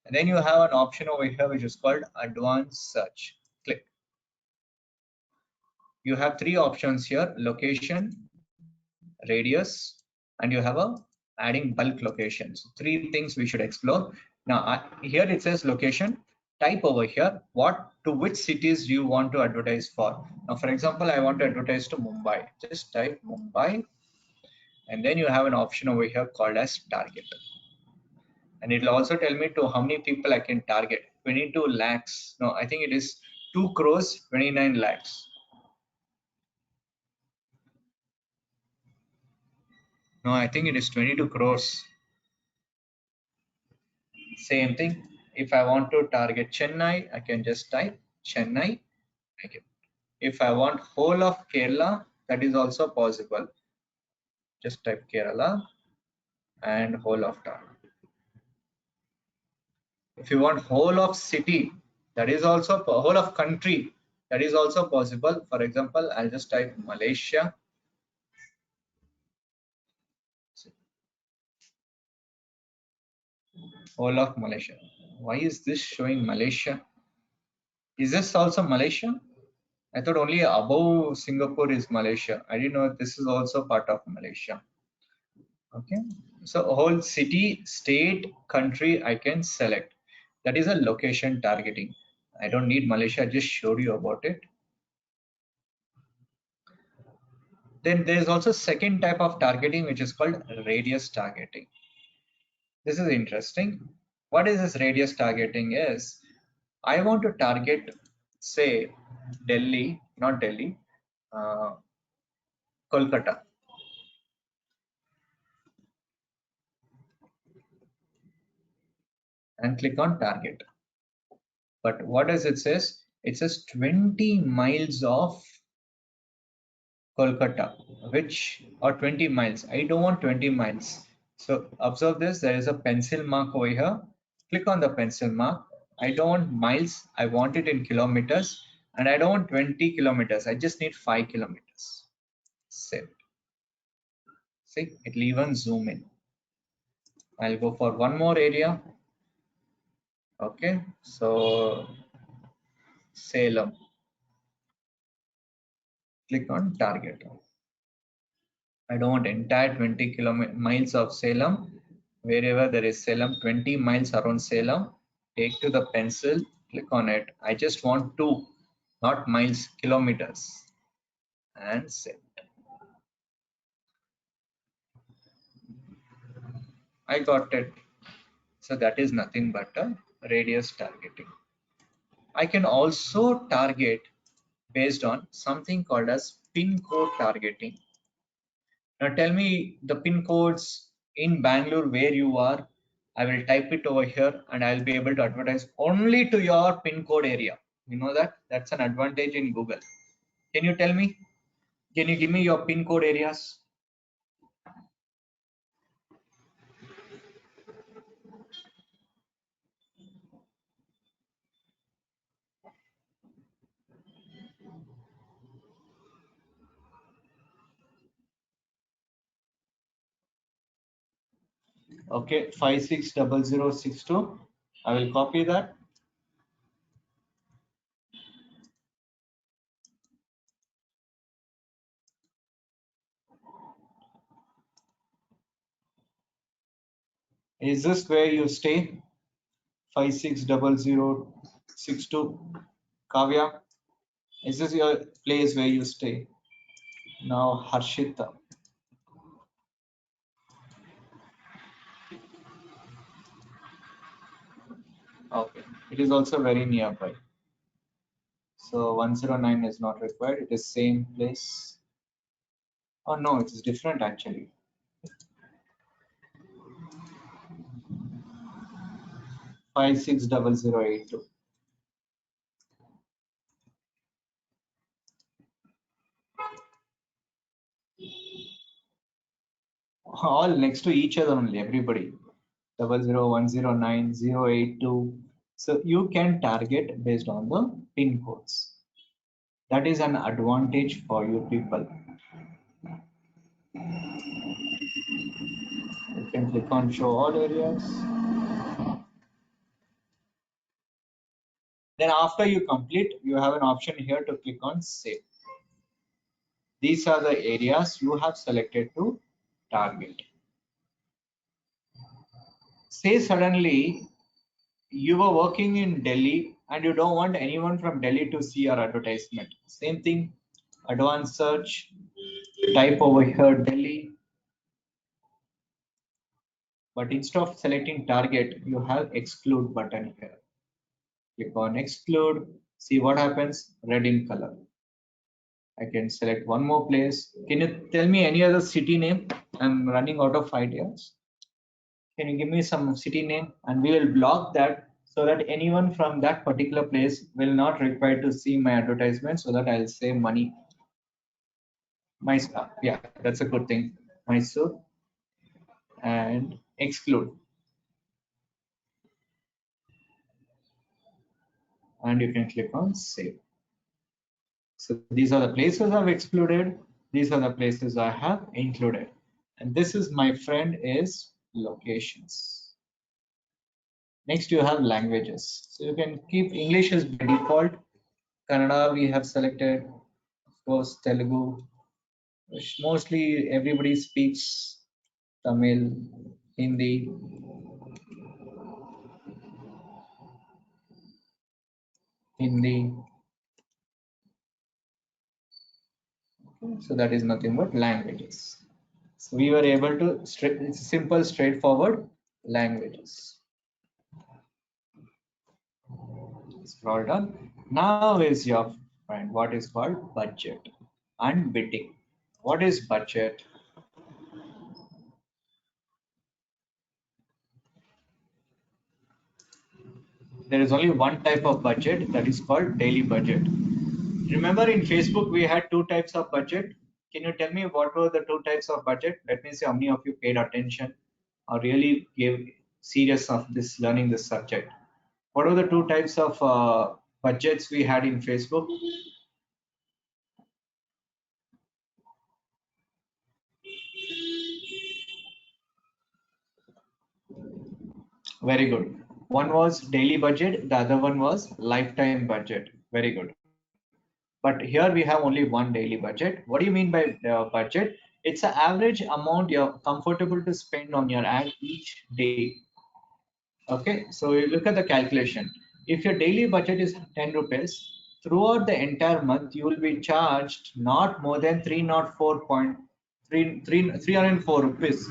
Speaker 2: And then you have an option over here which is called advanced search. Click. You have three options here: location, radius, and you have a adding bulk locations. Three things we should explore. Now here it says location. Type over here what to which cities do you want to advertise for. Now for example, I want to advertise to Mumbai. Just type Mumbai, and then you have an option over here called as target, and it will also tell me to how many people I can target. 22 lakhs. No, I think it is 2 crores 29 lakhs. No, I think it is 22 crores. Same thing. If I want to target Chennai, I can just type Chennai. Okay. If I want whole of Kerala, that is also possible. Just type Kerala and whole of town. If you want whole of city, that is also whole of country, that is also possible. For example, I'll just type Malaysia. Whole of Malaysia. Why is this showing Malaysia? Is this also Malaysia? I thought only above Singapore is Malaysia. I didn't know this is also part of Malaysia. Okay, so a whole city, state, country I can select. That is a location targeting. I don't need Malaysia, I just showed you about it. Then there is also second type of targeting, which is called radius targeting. This is interesting. What is this radius targeting is, I want to target, say, Delhi, not Delhi, Kolkata. And click on target. But what does it says? It says 20 miles of Kolkata, which or 20 miles. I don't want 20 miles. So observe this, there is a pencil mark over here. Click on the pencil mark. I don't want miles, I want it in kilometers, and I don't want 20 kilometers. I just need 5 kilometers. Save. See, it will even zoom in. I'll go for one more area. Okay, so Salem. Click on target. I don't want entire 20 miles of Salem. Wherever there is Salem, 20 miles around Salem, take to the pencil, click on it. I just want two, not miles, kilometers, and set. I got it. So that is nothing but a radius targeting. I can also target based on something called as pin code targeting. Now tell me the pin codes in Bangalore where you are. I will type it over here and I'll be able to advertise only to your pin code area. You know that? That's an advantage in Google. Can you tell me? Can you give me your pin code areas? Okay, 560062. I will copy that. Is this where you stay? 560062. Kavya, is this your place where you stay? Now Harshita. Okay, it is also very nearby. So 109 is not required. It is same place. Oh no, it is different actually. 560082. All next to each other only, everybody. 00109 082. So you can target based on the pin codes. That is an advantage for you people. You can click on show all areas. Then after you complete, you have an option here to click on save. These are the areas you have selected to target. Say suddenly you were working in Delhi and you don't want anyone from Delhi to see your advertisement. Same thing, advanced search, type over here Delhi, but instead of selecting target, you have exclude button here. Click on exclude, see what happens, red in color. I can select one more place. Can you tell me any other city name? I'm running out of ideas. Can you give me some city name? And we will block that so that anyone from that particular place will not require to see my advertisement so that I'll save money. Mysore, yeah, that's a good thing. Mysore and exclude. And you can click on save. So these are the places I've excluded. These are the places I have included. And this is, my friend, is locations. Next, you have languages. So you can keep English as by default. Kannada we have selected, of course, Telugu, which mostly everybody speaks, Tamil, Hindi, Hindi. So that is nothing but languages. So we were able to it's simple, straightforward languages. Scroll down. Now is your friend what is called budget and bidding. What is budget? There is only one type of budget, that is called daily budget. Remember in Facebook we had two types of budget. Can you tell me what were the two types of budget? Let me see how many of you paid attention or really gave serious of this learning this subject. What are the two types of budgets we had in Facebook? Very good. One was daily budget, the other one was lifetime budget. Very good. But here we have only one daily budget. What do you mean by budget? It's an average amount you're comfortable to spend on your ad each day. Okay, so you look at the calculation. If your daily budget is 10 rupees, throughout the entire month, you will be charged not more than 304 rupees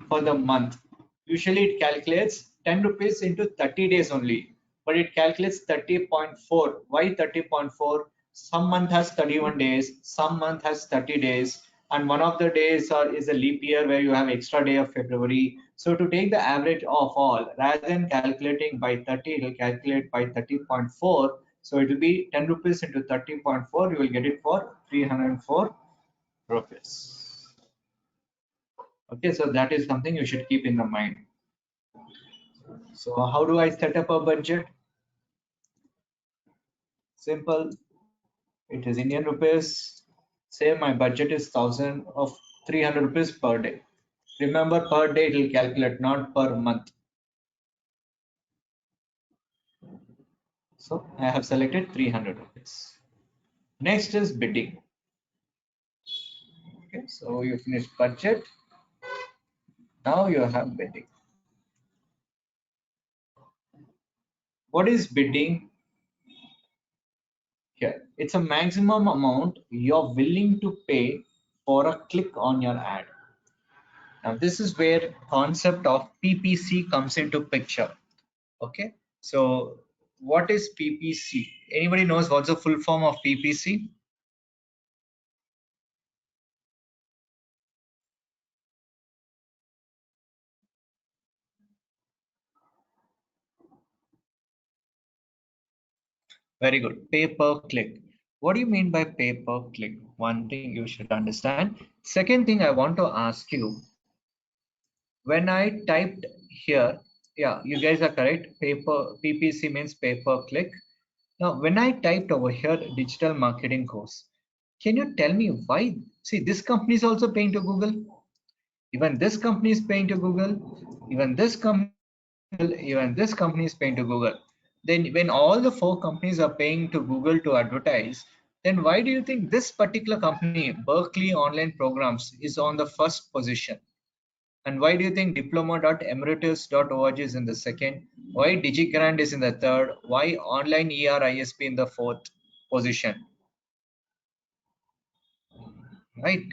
Speaker 2: for the month. Usually it calculates 10 rupees into 30 days only, but it calculates 30.4. Why 30.4? Some month has 31 days, some month has 30 days, and one of the days is a leap year where you have extra day of February. So to take the average of all, rather than calculating by 30, it will calculate by 30.4. So it will be 10 rupees into 30.4. You will get it for 304 rupees. Okay, so that is something you should keep in the mind. So how do I set up a budget? Simple. It is Indian rupees. Say my budget is 1000 of 300 rupees per day. Remember, per day it will calculate, not per month. So I have selected 300 rupees. Next is bidding. Okay, so you finish budget. Now you have bidding. What is bidding? Here, it's a maximum amount you're willing to pay for a click on your ad. Now this is where concept of PPC comes into picture. Okay, so what is PPC? Anybody knows what's the full form of PPC? Very good. Pay per click. What do you mean by pay per click? One thing you should understand. Second thing I want to ask you, when I typed here, yeah, you guys are correct. PPC means pay per click. Now, when I typed over here digital marketing course, can you tell me why? See, this company is also paying to Google. Even this company is paying to Google. Even this company, even this company is paying to Google. Then when all the four companies are paying to Google to advertise, then why do you think this particular company, Berkeley Online Programs, is on the first position? And why do you think diploma.emeritus.org is in the second? Why DigiGrant is in the third? Why Online ERISP in the fourth position? Right?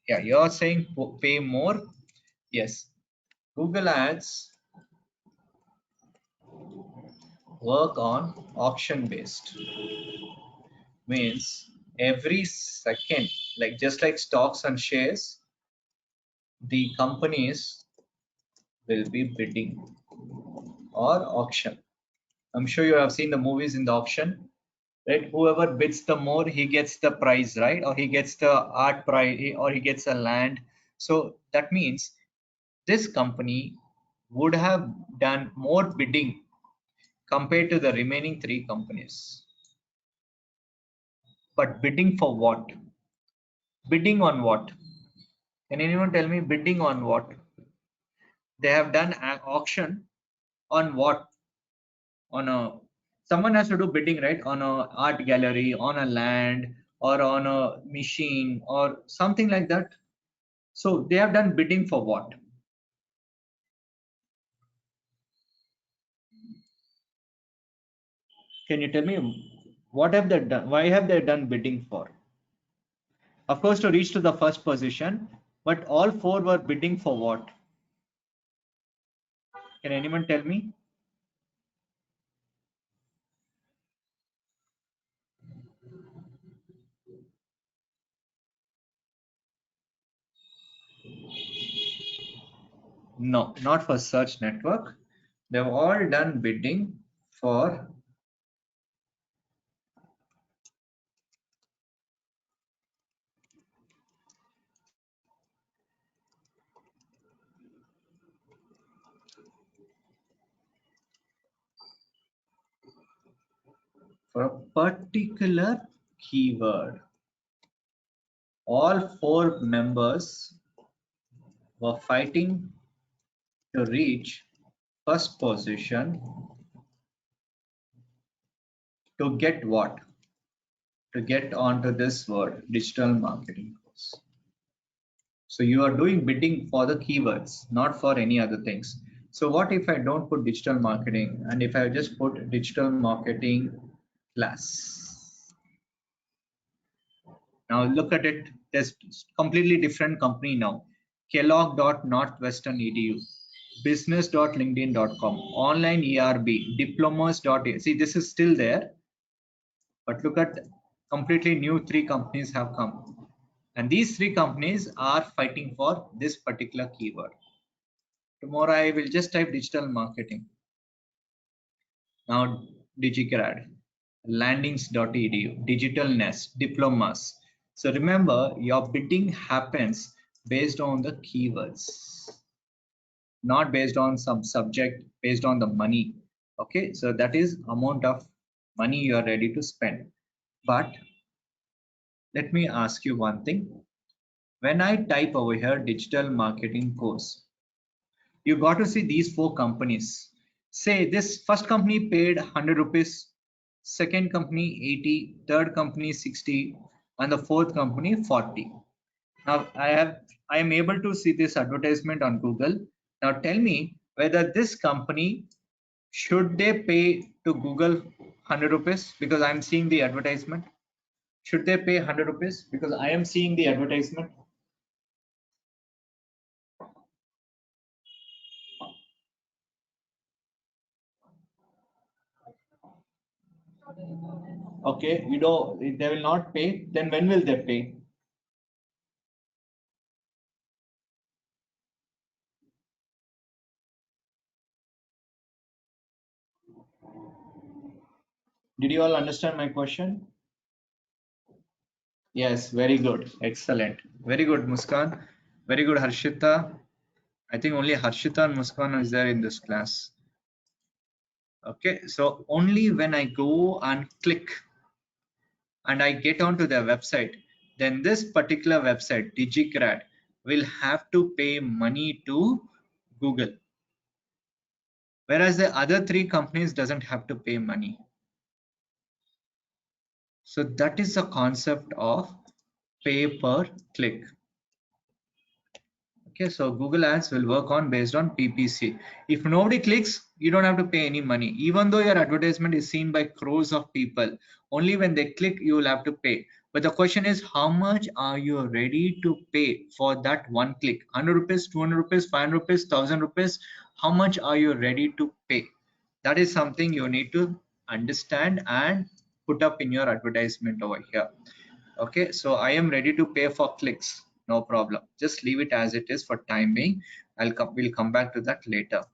Speaker 2: Yeah, you're saying pay more. Yes. Google Ads work on auction based. Means every second, like just like stocks and shares, the companies will be bidding or auction. I'm sure you have seen the movies in the auction, right? Whoever bids the more, he gets the prize, right? Or he gets the art prize, or he gets a land. So that means this company would have done more bidding compared to the remaining three companies. But bidding for what? Bidding on what? Can anyone tell me bidding on what? They have done an auction on what? On a, someone has to do bidding, right? On a art gallery, on a land, or on a machine, or something like that. So they have done bidding for what? Can you tell me what have they done? Why have they done bidding for? Of course, to reach to the first position, but all four were bidding for what? Can anyone tell me? No, not for search network. They've all done bidding for a particular keyword. All four members were fighting to reach first position to get what? To get onto this word, digital marketing course. So you are doing bidding for the keywords, not for any other things. So what if I don't put digital marketing, and if I just put digital marketing class? Now look at it. There's completely different company now. Kellogg.northwestern.edu, business.linkedin.com, online ERB, diplomas. See, this is still there, but look at completely new three companies have come, and these three companies are fighting for this particular keyword. Tomorrow I will just type digital marketing. Now DigiGrad, landings.edu, digital nest, diplomas. So remember, your bidding happens based on the keywords, not based on some subject, based on the money. Okay, so that is amount of money you are ready to spend. But let me ask you one thing. When I type over here digital marketing course, you got to see these four companies. Say this first company paid 100 rupees, second company 80, third company 60, and the fourth company 40. Now I am able to see this advertisement on Google. Now tell me whether this company, should they pay to Google 100 rupees because I'm seeing the advertisement? Should they pay 100 rupees because I am seeing the advertisement? Okay, you know, if they will not pay, then when will they pay? Did you all understand my question? Yes, very good. Excellent. Very good, Muskan. Very good, Harshita. I think only Harshita and Muskan is there in this class. Okay, so only when I go and click and I get onto their website, then this particular website, DigiGrad, will have to pay money to Google. Whereas the other three companies doesn't have to pay money. So that is the concept of pay per click. Okay, so Google Ads will work on based on PPC. If nobody clicks, you don't have to pay any money. Even though your advertisement is seen by crores of people, only when they click, you will have to pay. But the question is, how much are you ready to pay for that one click? 100 rupees, 200 rupees, 500 rupees, 1000 rupees. How much are you ready to pay? That is something you need to understand and put up in your advertisement over here. Okay, so I am ready to pay for clicks, no problem. Just leave it as it is for time being. We'll come back to that later.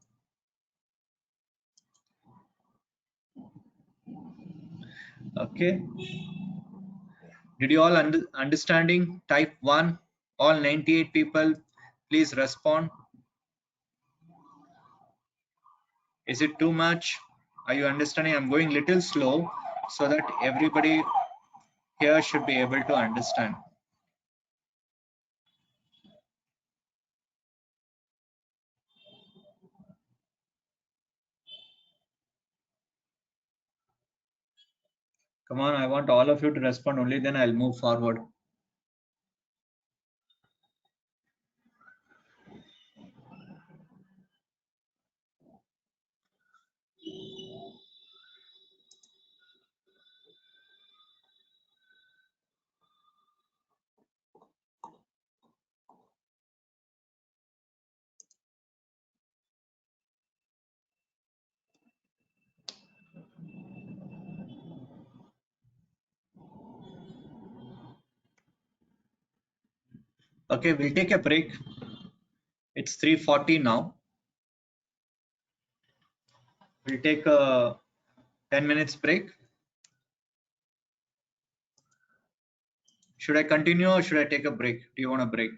Speaker 2: Okay, did you all understanding? Type 1, all 98 people, please respond. Is it too much? Are you understanding? I'm going little slow so that everybody here should be able to understand. Come on, I want all of you to respond, only then I'll move forward. Okay, we'll take a break. It's 3:40 now. We'll take a 10 minutes break. Should I continue or should I take a break? Do you want a break?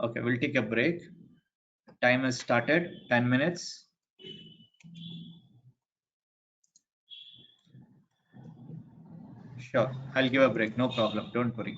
Speaker 2: Okay, we'll take a break. Time has started, 10 minutes. Sure, I'll give a break, no problem, don't worry.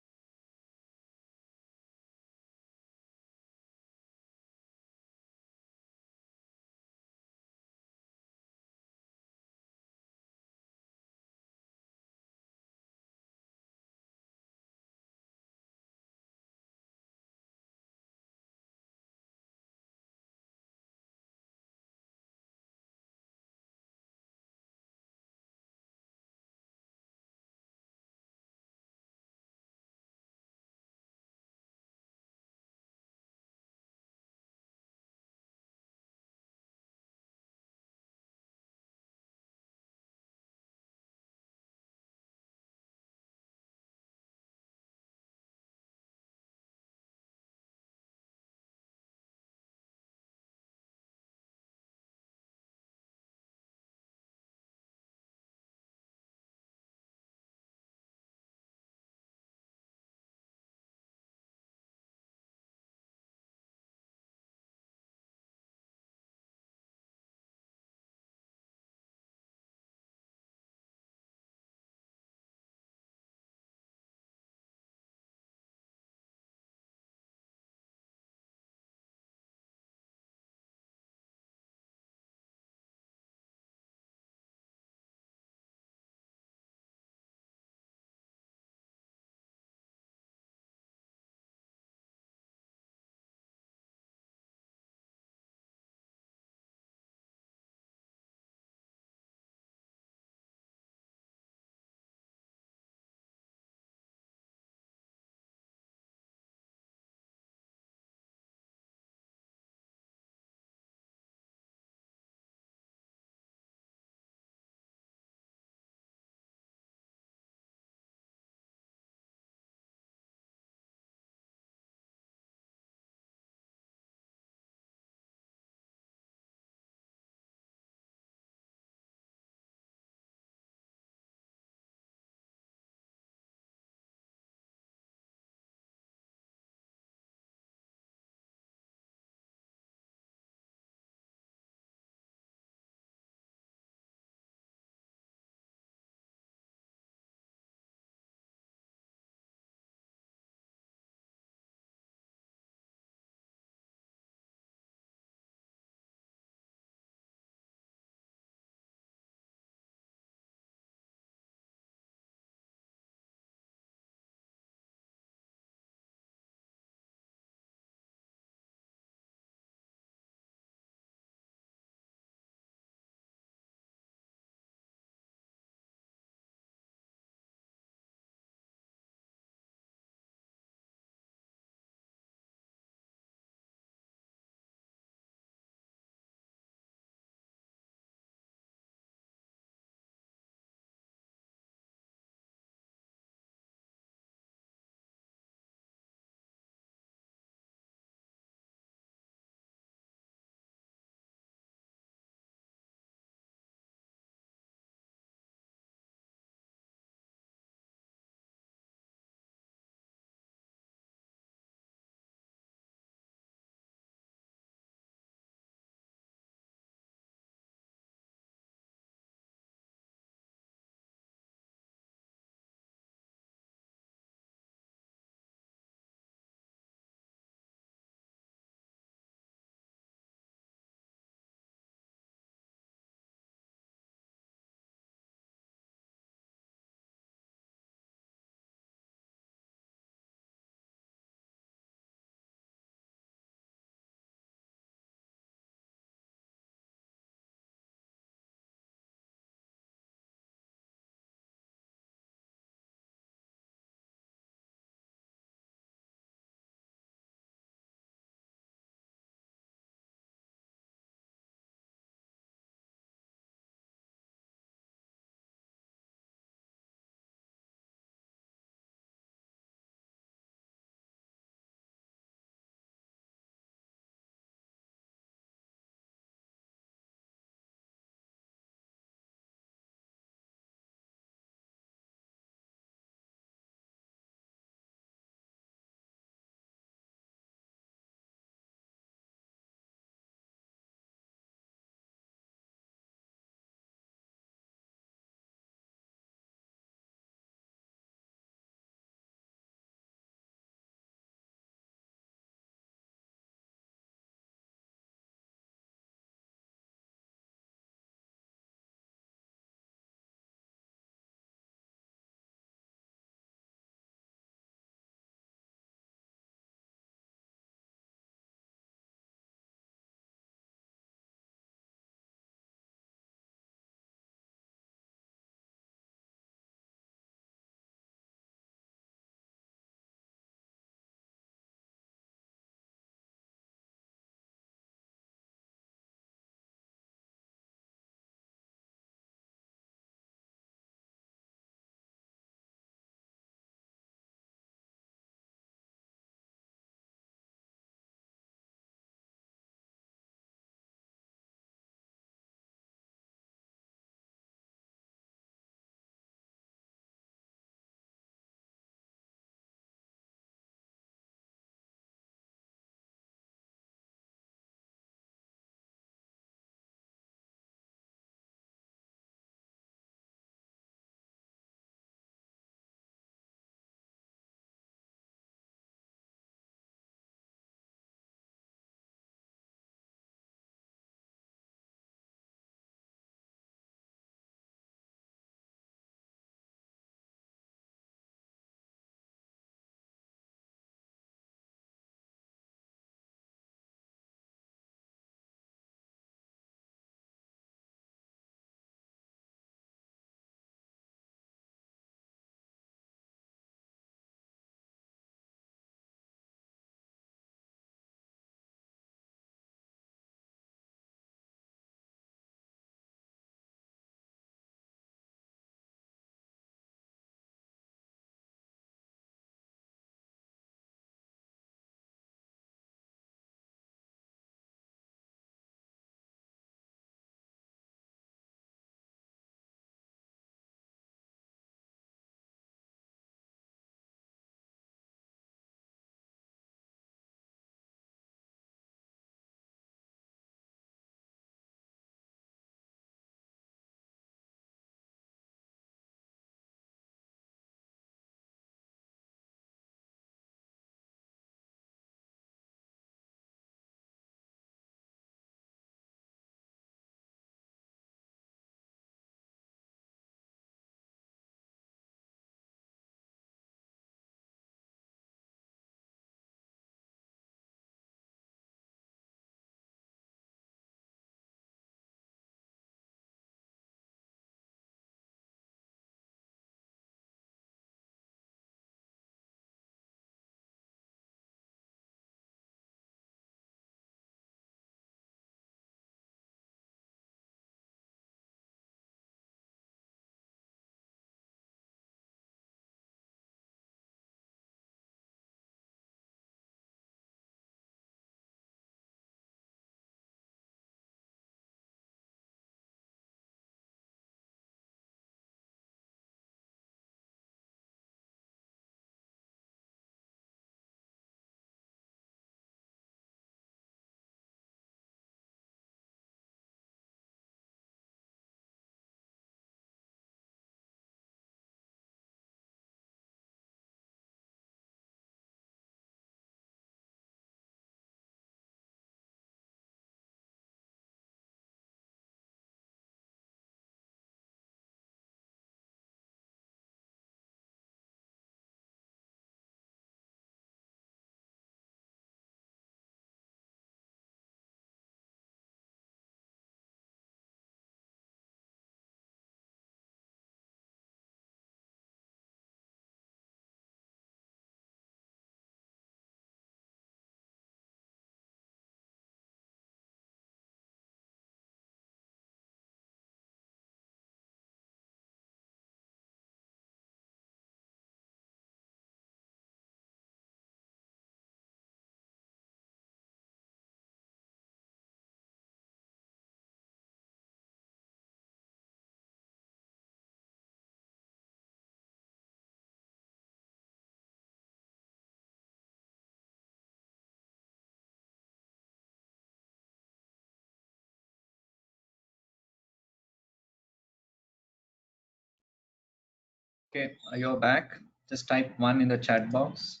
Speaker 2: Okay, you're back. Just type 1 in the chat box.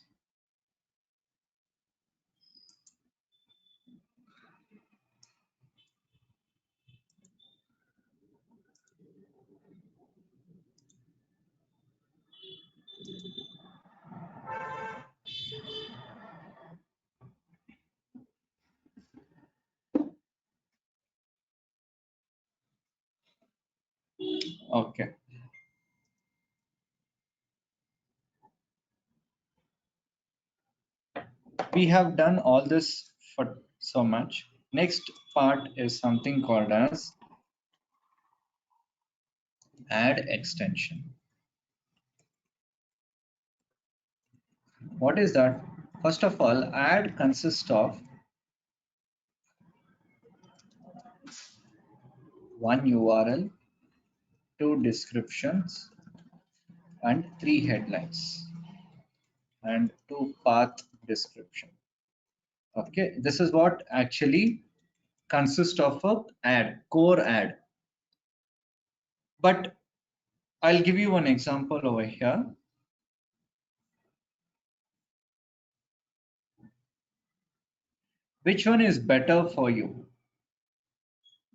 Speaker 2: Okay. We have done all this for so much. Next part is something called as ad extension. What is that? First of all, ad consists of one URL, two descriptions, and three headlines, and two path description. Okay, this is what actually consists of a ad, core ad. But I'll give you one example over here. Which one is better for you?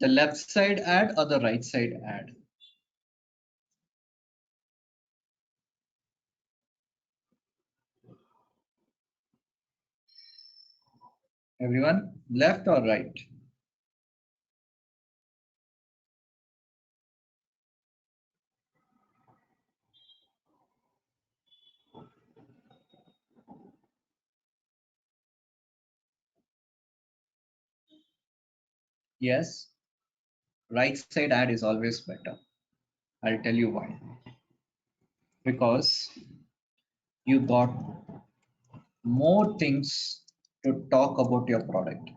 Speaker 2: The left side ad or the right side ad? Everyone, left or right? Yes, right side ad is always better. I'll tell you why. Because you got more things to talk about your product,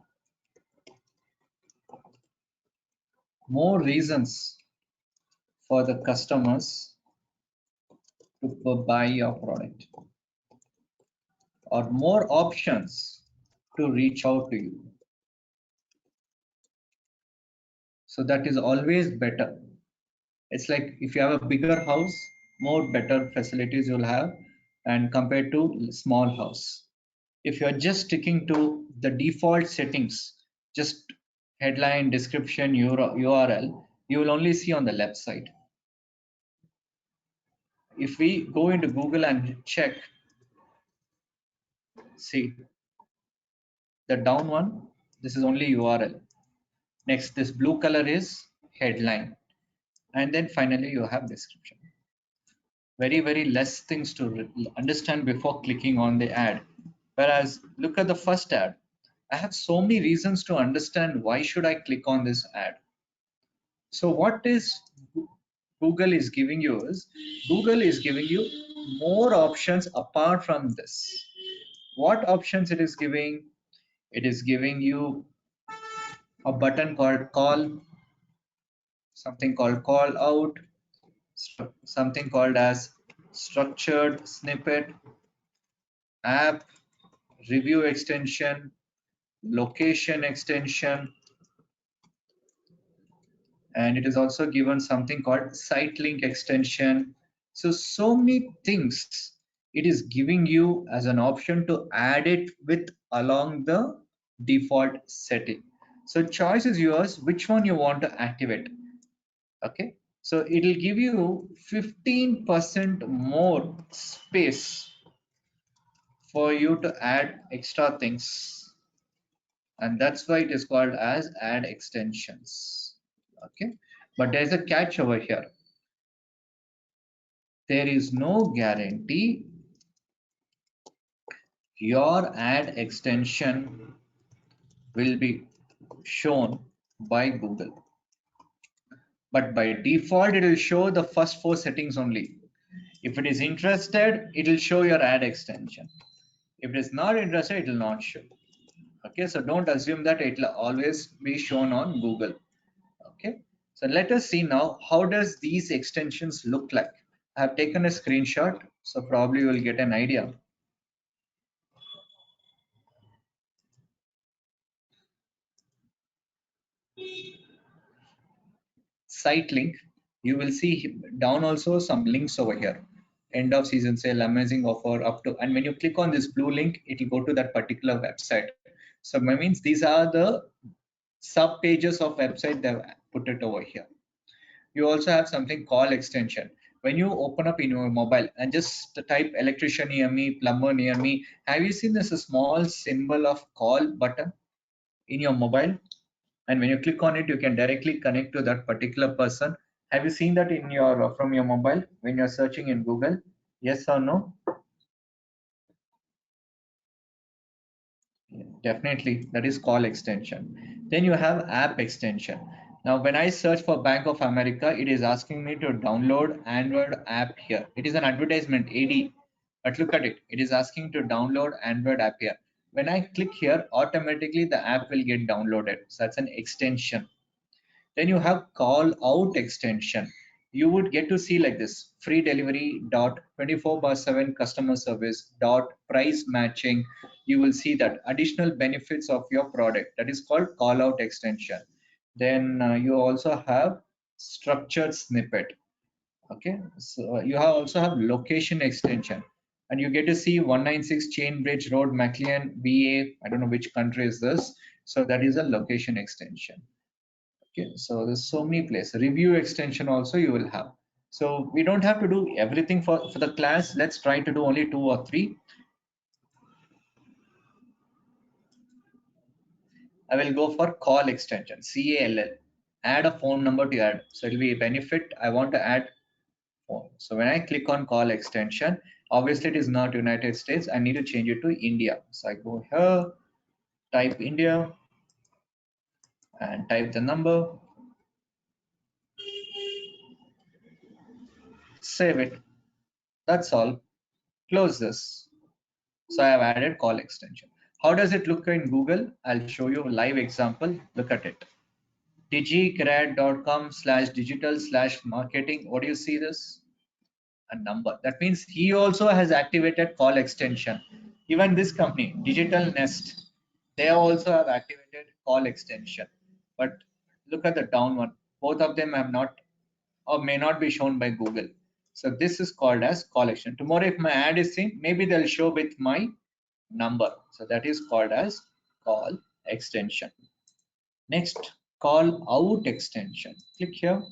Speaker 2: more reasons for the customers to buy your product, or more options to reach out to you. So that is always better. It's like if you have a bigger house, more better facilities you'll have, and compared to small house. If you're just sticking to the default settings, just headline, description, URL, you will only see on the left side. If we go into Google and check, see the down one, this is only URL. Next, this blue color is headline. And then finally you have description. Very less things to understand before clicking on the ad. Whereas look at the first ad. I have so many reasons to understand why should I click on this ad. So what is Google is giving you is Google is giving you more options apart from this. What options it is giving? It is giving you a button called call, something called call out, something called as structured snippet, app, review extension, location extension, and it is also given something called site link extension. So many things it is giving you as an option to add it with along the default setting. So choice is yours, which one you want to activate. Okay, so it will give you 15% more space for you to add extra things, and that's why it is called as ad extensions. Okay, but there's a catch over here. There is no guarantee your ad extension will be shown by Google, but by default it will show the first 4 settings only. If it is interested, it will show your ad extension. If it is not interested, it will not show. Okay, so don't assume that it will always be shown on Google. Okay, so let us see now how does these extensions look like. I have taken a screenshot, so probably you will get an idea. Site link, you will see down also some links over here. end of season sale, amazing offer up to, and when you click on this blue link, it will go to that particular website. So that means these are the sub pages of website that put it over here. You also have something called extension. When you open up in your mobile and just type electrician near me, plumber near me, have you seen this a small symbol of call button in your mobile? And when you click on it, you can directly connect to that particular person. Have you seen that in your from your mobile when you're searching in Google? Yes or no? Yeah, definitely, that is call extension. Then you have app extension. Now, when I search for Bank of America, it is asking me to download Android app here. It is an advertisement, AD, but look at it. It is asking to download Android app here. When I click here, automatically the app will get downloaded. So that's an extension. Then you have call out extension. You would get to see like this: free delivery dot 24/7 customer service dot price matching. You will see that additional benefits of your product, that is called call out extension. Then you also have structured snippet. Okay, so you have also have location extension, and you get to see 196 Chain Bridge Road, McLean, VA. I don't know which country is this. So that is a location extension. Okay, so there's so many places. Review extension also you will have. So we don't have to do everything for the class. Let's try to do only two or three. I will go for call extension, CALL. Add a phone number to add. So it'll be a benefit. I want to add phone. So when I click on call extension, obviously it is not United States. I need to change it to India. So I go here, type India and type the number, save it. That's all. Close this. So I have added call extension. How does it look in Google? I'll show you a live example. Look at it. digigrad.com/digital/marketing. What do you see this? A number. That means he also has activated call extension. Even this company, Digital Nest, they also have activated call extension. But look at the down one. Both of them have not or may not be shown by Google. So this is called as call extension. Tomorrow, if my ad is seen, maybe they'll show with my number. So that is called as call extension. Next, call out extension. Click here.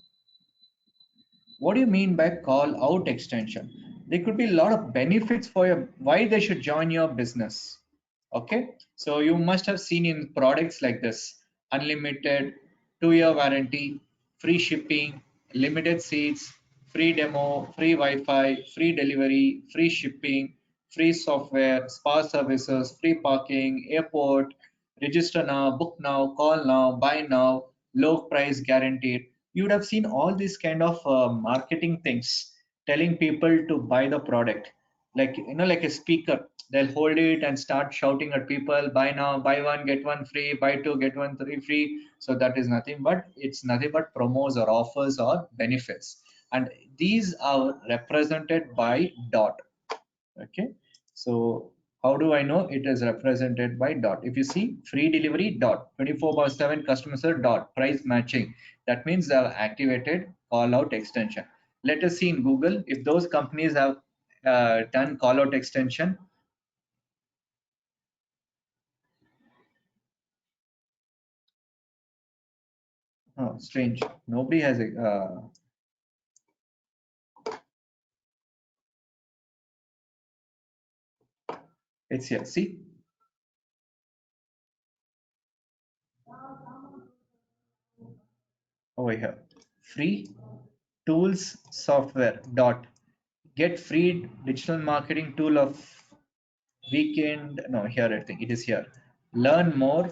Speaker 2: What do you mean by call out extension? There could be a lot of benefits for your why they should join your business. Okay, so you must have seen in products like this: unlimited 2-year warranty, free shipping, limited seats, free demo, free Wi-Fi, free delivery, free shipping, free software, spa services, free parking, airport, register now, book now, call now, buy now, low price guaranteed. You would have seen all these kind of marketing things telling people to buy the product, like like a speaker. They'll hold it and start shouting at people, buy now, buy one get one free, buy two get one three free. So that is nothing but it's nothing but promos or offers or benefits, and these are represented by dot. Okay, so how do I know it is represented by dot? If you see free delivery dot 24/7 customer service dot price matching, that means they have activated call out extension. Let us see in Google if those companies have done call out extension. Oh, strange. Nobody has a. It's here. See, over here. Free tools software dot get free digital marketing tool of weekend. No, here I think it is here. Learn more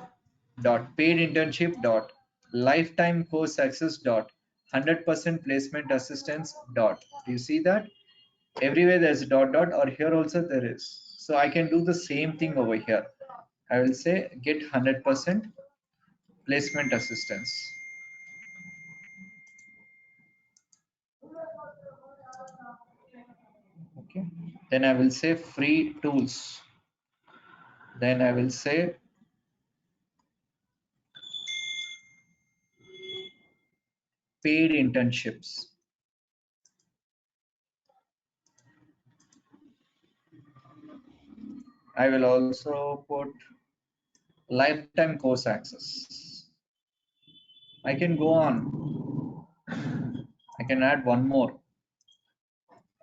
Speaker 2: dot paid internship dot lifetime course access dot 100% placement assistance dot. Do you see that? Everywhere there's a dot dot, or here also there is. So I can do the same thing over here. I will say get 100% placement assistance. Okay, then I will say free tools. Then I will say paid internships. I will also put lifetime course access. I can go on. I can add one more.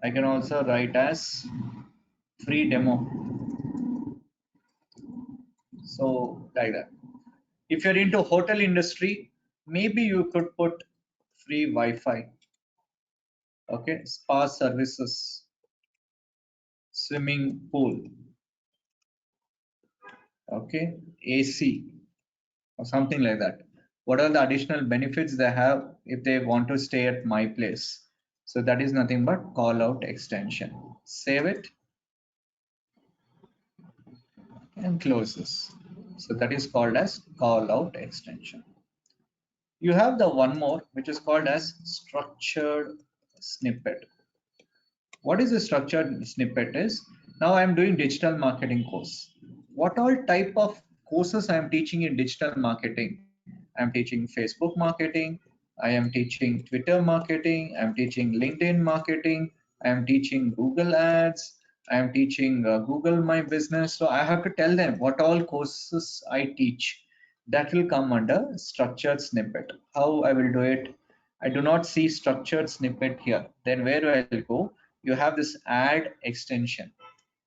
Speaker 2: I can also write as free demo. So like that. If you're into hotel industry, maybe you could put free Wi-Fi. Okay, spa services, swimming pool. Okay, AC or something like that. What are the additional benefits they have if they want to stay at my place? So that is nothing but call out extension. Save it and close this. So that is called as call out extension. You have the one more, which is called as structured snippet. What is a structured snippet is, now I am doing digital marketing course. What all type of courses I am teaching in digital marketing? I am teaching Facebook marketing. I am teaching Twitter marketing. I am teaching LinkedIn marketing. I am teaching Google ads. I am teaching Google My Business. So I have to tell them what all courses I teach. That will come under structured snippet. How I will do it? I do not see structured snippet here. Then where I'll go? You have this add extension.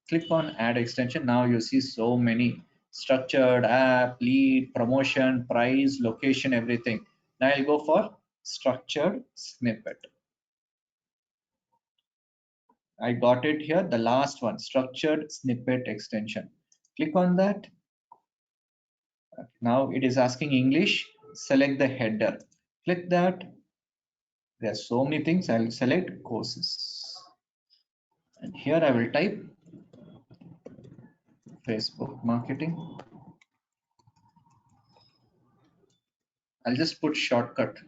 Speaker 2: Click on add extension. Now you see so many structured app, lead, promotion, price, location, everything. Now I'll go for structured snippet. I got it here. The last one, structured snippet extension. Click on that. Now it is asking English. Select the header. Click that. There are so many things. I'll select courses. And here I will type Facebook marketing. I'll just put shortcut.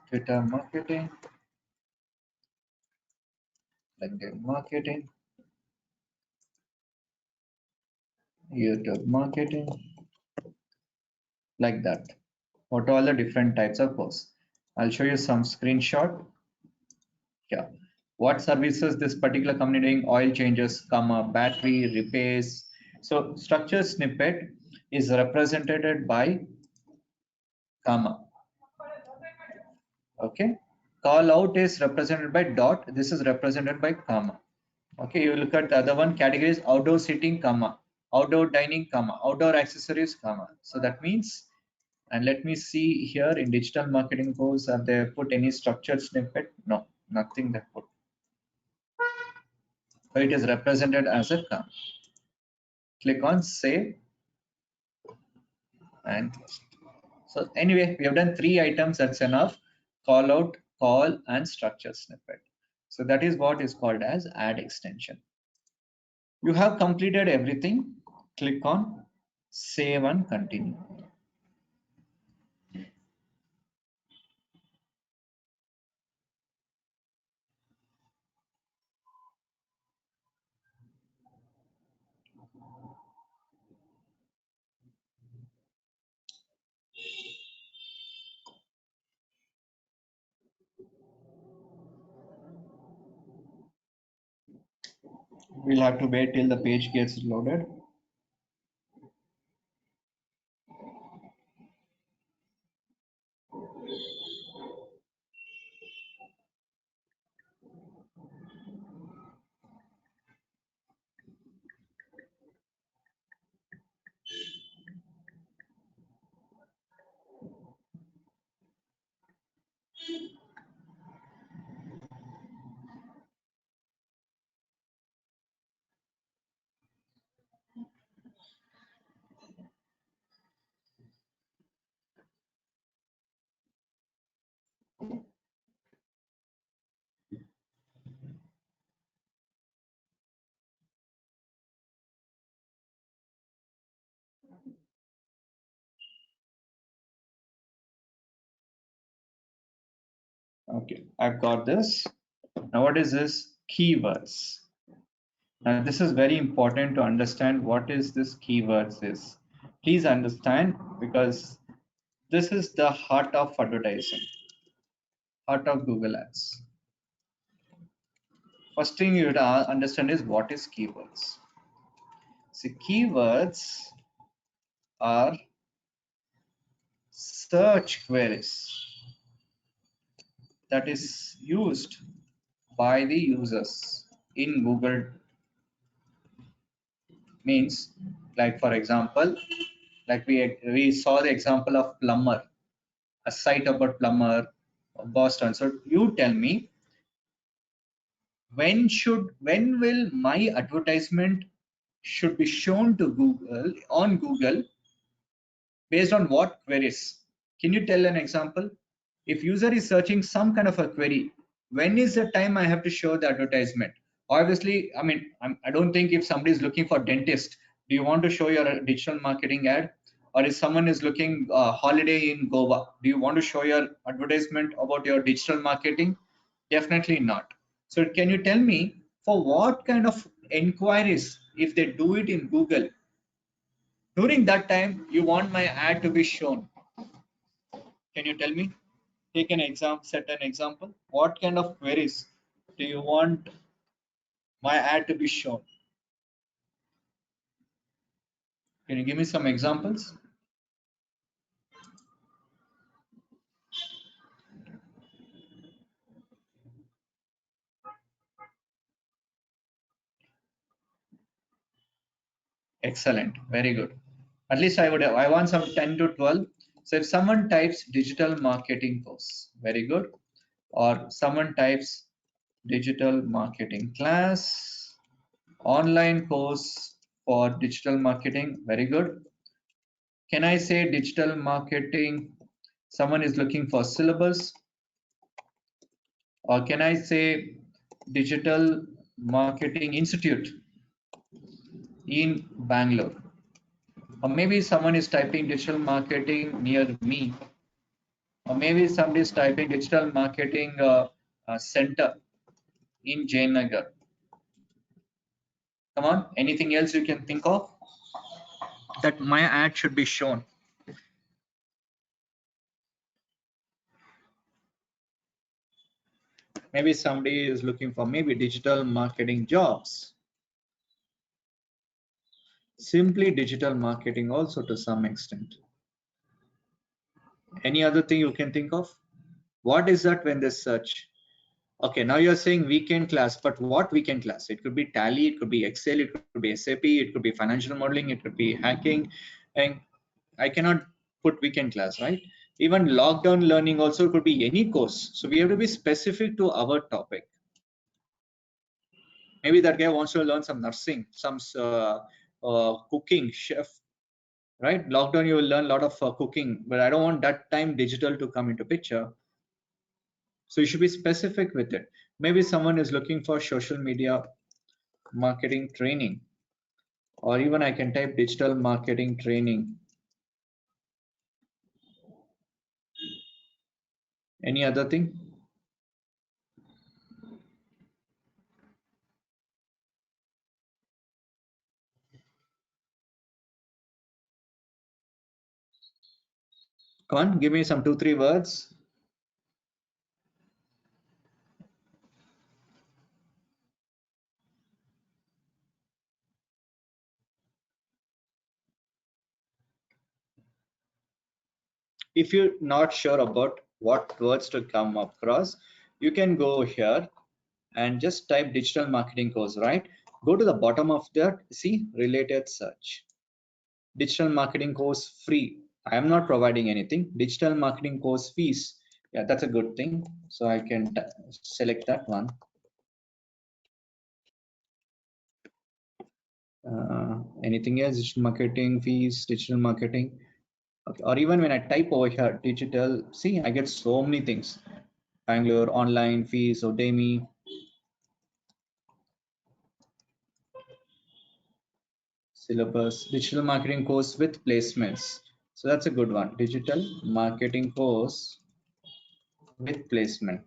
Speaker 2: Twitter marketing, LinkedIn marketing, YouTube marketing, like that. What are all the different types of posts? I'll show you some screenshot. Yeah. What services this particular company doing? Oil changes, comma, battery repairs. So structure snippet is represented by comma. Okay. Call out is represented by dot. This is represented by comma. Okay, you look at the other one, categories outdoor seating, comma, outdoor dining, comma, outdoor accessories, comma. So that means, and let me see here in digital marketing course, have they put any structured snippet? No, nothing they put. So it is represented as a comma. Click on save and close. So anyway, we have done 3 items, that's enough. Call out, call, and structure snippet. So that is what is called as add extension. You have completed everything. Click on save and continue. We'll have to wait till the page gets loaded. Okay, I've got this. Now what is this? Keywords. Now this is very important to understand what is this keywords is. Please understand, because this is the heart of advertising, heart of Google Ads. First thing you have to understand is what is keywords. So keywords are search queries that is used by the users in Google. Means, like for example, like we saw the example of plumber, a site about plumber, Boston. So you tell me, when will my advertisement should be shown to Google on Google based on what queries? Can you tell an example? If user is searching some kind of a query, when is the time I have to show the advertisement? Obviously, I mean, I don't think if somebody is looking for dentist, do you want to show your digital marketing ad? Or if someone is looking holiday in Goa, do you want to show your advertisement about your digital marketing? Definitely not. So can you tell me for what kind of inquiries, if they do it in Google, during that time you want my ad to be shown? Can you tell me? Take an example, set an example. What kind of queries do you want my ad to be shown? Can you give me some examples? Excellent, very good. At least I want some 10 to 12. So if someone types digital marketing course, very good. Or someone types digital marketing class, online course for digital marketing, very good. Can I say digital marketing? Someone is looking for syllabus, or can I say digital marketing institute in Bangalore? Or maybe someone is typing digital marketing near me, or maybe somebody is typing digital marketing center in Jayanagar. Come on, anything else you can think of that my ad should be shown? Maybe somebody is looking for maybe digital marketing jobs. Simply digital marketing also to some extent. Any other thing you can think of? What is that when they search? Okay, now you're saying weekend class, but what weekend class? It could be Tally, it could be Excel, it could be SAP, it could be financial modeling, it could be hacking, and I cannot put weekend class, right? Even lockdown learning also could be any course. So we have to be specific to our topic. Maybe that guy wants to learn some nursing, some cooking, chef, right? Lockdown, you will learn a lot of cooking, but I don't want that time digital to come into picture. So you should be specific with it. Maybe someone is looking for social media marketing training, or even I can type digital marketing training. Any other thing? Come on, give me some 2-3 words. If you're not sure about what words to come across, you can go here and just type digital marketing course, right? Go to the bottom of that, see related search. Digital marketing course free. I am not providing anything. Digital marketing course fees. Yeah, that's a good thing. So I can select that one. Anything else? Digital marketing fees, digital marketing. Okay. Or even when I type over here, digital, see, I get so many things. Bangalore, online fees, Udemy. Syllabus, digital marketing course with placements. So that's a good one. Digital marketing course with placement.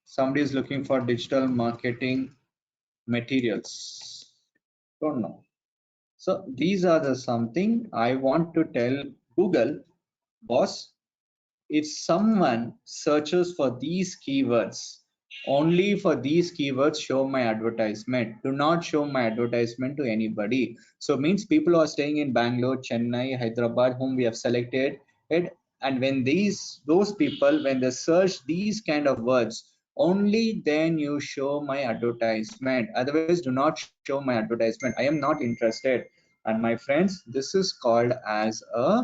Speaker 2: Somebody is looking for digital marketing materials. Don't know. So these are the something I want to tell Google, boss, if someone searches for these keywords, Only for these keywords show my advertisement. Do not show my advertisement to anybody. So means people who are staying in Bangalore, Chennai, Hyderabad, whom we have selected it, and when those people, when they search these kind of words, only then you show my advertisement. Otherwise, do not show my advertisement. I am not interested. And my friends, this is called as a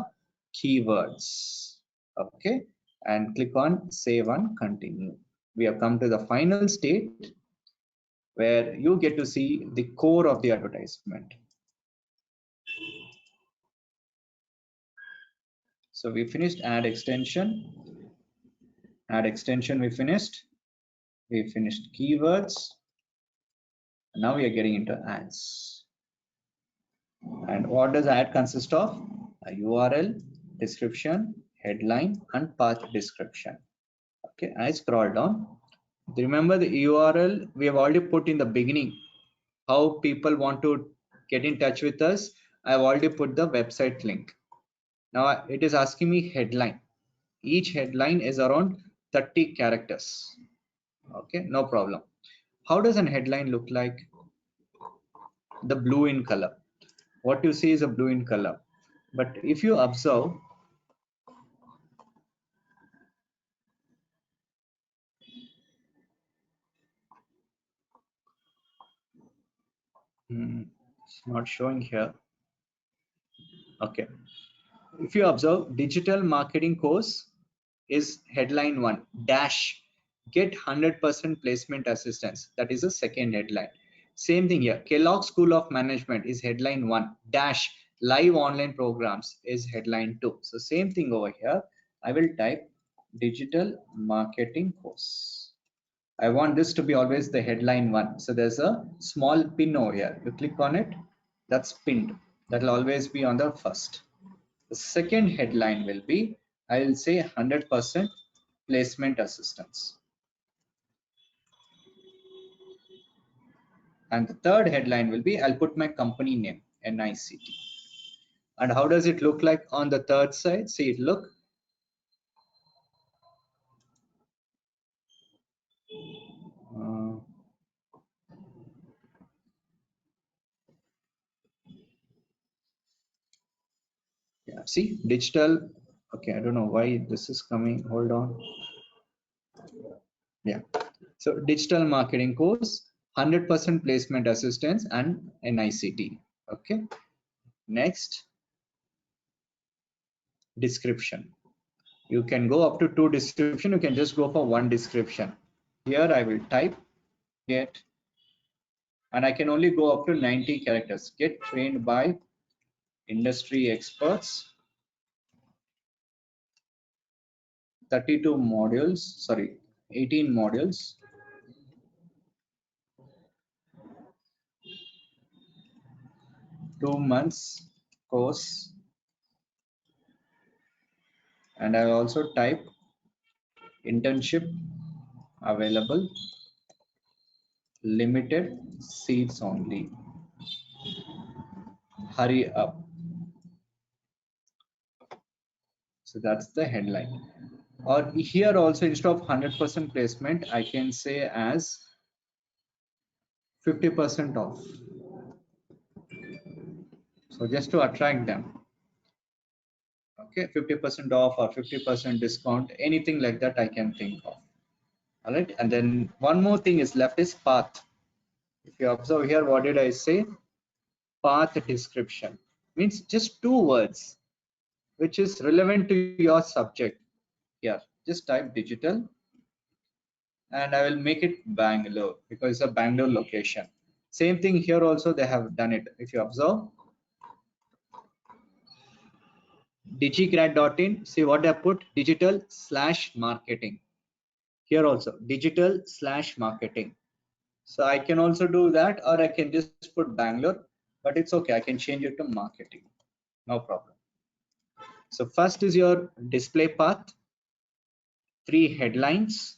Speaker 2: keywords. Okay, and click on save and continue. We have come to the final state where you get to see the core of the advertisement. So we finished add extension. Add extension we finished. We finished keywords. Now we are getting into ads. And what does ad consist of? A URL, description, headline, and path description. Okay, I scroll down. Remember the URL we have already put in the beginning. How people want to get in touch with us. I've already put the website link. Now it is asking me headline. Each headline is around 30 characters. Okay, no problem. How does an headline look like? The blue in color. What you see is a blue in color. But if you observe, it's not showing here. Okay. If you observe, digital marketing course is headline 1 dash get 100% placement assistance. That is the second headline. Same thing here. Kellogg School of Management is headline 1 dash live online programs is headline 2. So same thing over here. I will type digital marketing course. I want this to be always the headline 1. So there's a small pin over here. You click on it, that's pinned. That will always be on the first. The second headline will be, I will say 100% placement assistance. And the third headline will be, I'll put my company name, NICT. And how does it look like on the third side? See it look. Yeah, see digital. Okay, I don't know why this is coming. Hold on. Yeah. So digital marketing course, 100% placement assistance, and NICT. Okay. Next, description. You can go up to 2 description. You can just go for 1 description. Here I will type get, and I can only go up to 90 characters. Get trained by industry experts. 32 modules. Sorry, 18 modules. 2 months course. And I also type internship available, limited seats only, hurry up. So that's the headline. Or here also, instead of 100% placement, I can say as 50% off. So just to attract them. Okay, 50% off or 50% discount, anything like that I can think of. All right, and then one more thing is left is path. If you observe here, what did I say? Path description means just 2 words which is relevant to your subject. Here, just type digital, and I will make it Bangalore because it's a Bangalore location. Same thing here also, they have done it. If you observe, digigrad.in, see what I put, digital/marketing. Here also, digital/marketing. So I can also do that, or I can just put Bangalore, but it's okay. I can change it to marketing. No problem. So first is your display path, 3 headlines,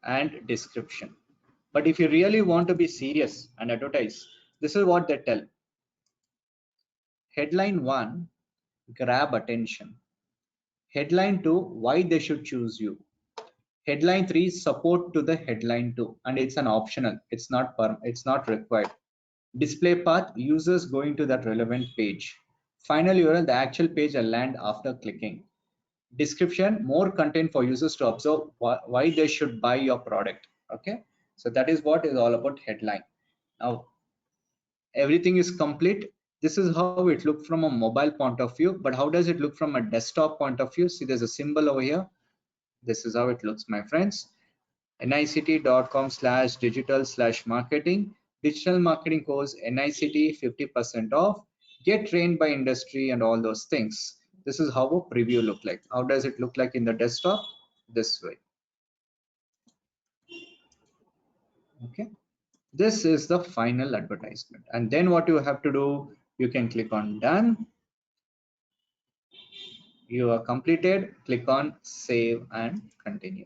Speaker 2: and description. But if you really want to be serious and advertise, this is what they tell. Headline 1, grab attention. Headline 2, why they should choose you. Headline 3 support to the headline 2, and it's an optional. It's not required. Display path, users going to that relevant page. Final URL, the actual page will land after clicking. Description, more content for users to observe why they should buy your product. Okay, so that is what is all about headline. Now everything is complete. This is how it looks from a mobile point of view, but how does it look from a desktop point of view? See, there's a symbol over here. This is how it looks, my friends. nict.com/digital/marketing. Digital marketing course NICT 50% off. Get trained by industry and all those things. This is how a preview look like. How does it look like in the desktop? This way. Okay. This is the final advertisement. And then what you have to do, you can click on done. You are completed. Click on save and continue.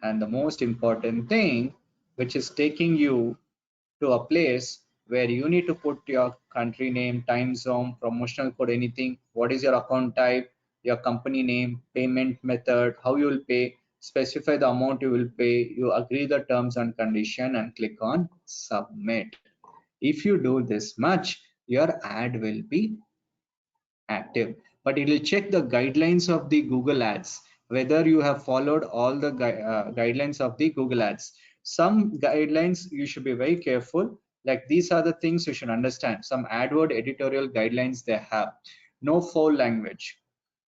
Speaker 2: And the most important thing, which is taking you to a place where you need to put your country name, time zone, promotional code, anything, what is your account type, your company name, payment method, how you will pay, specify the amount you will pay, you agree the terms and condition, and click on submit. If you do this much, your ad will be active, but it will check the guidelines of the Google Ads, whether you have followed all the guidelines of the Google Ads. Some guidelines you should be very careful, like these are the things you should understand. Some AdWord editorial guidelines they have. No foul language,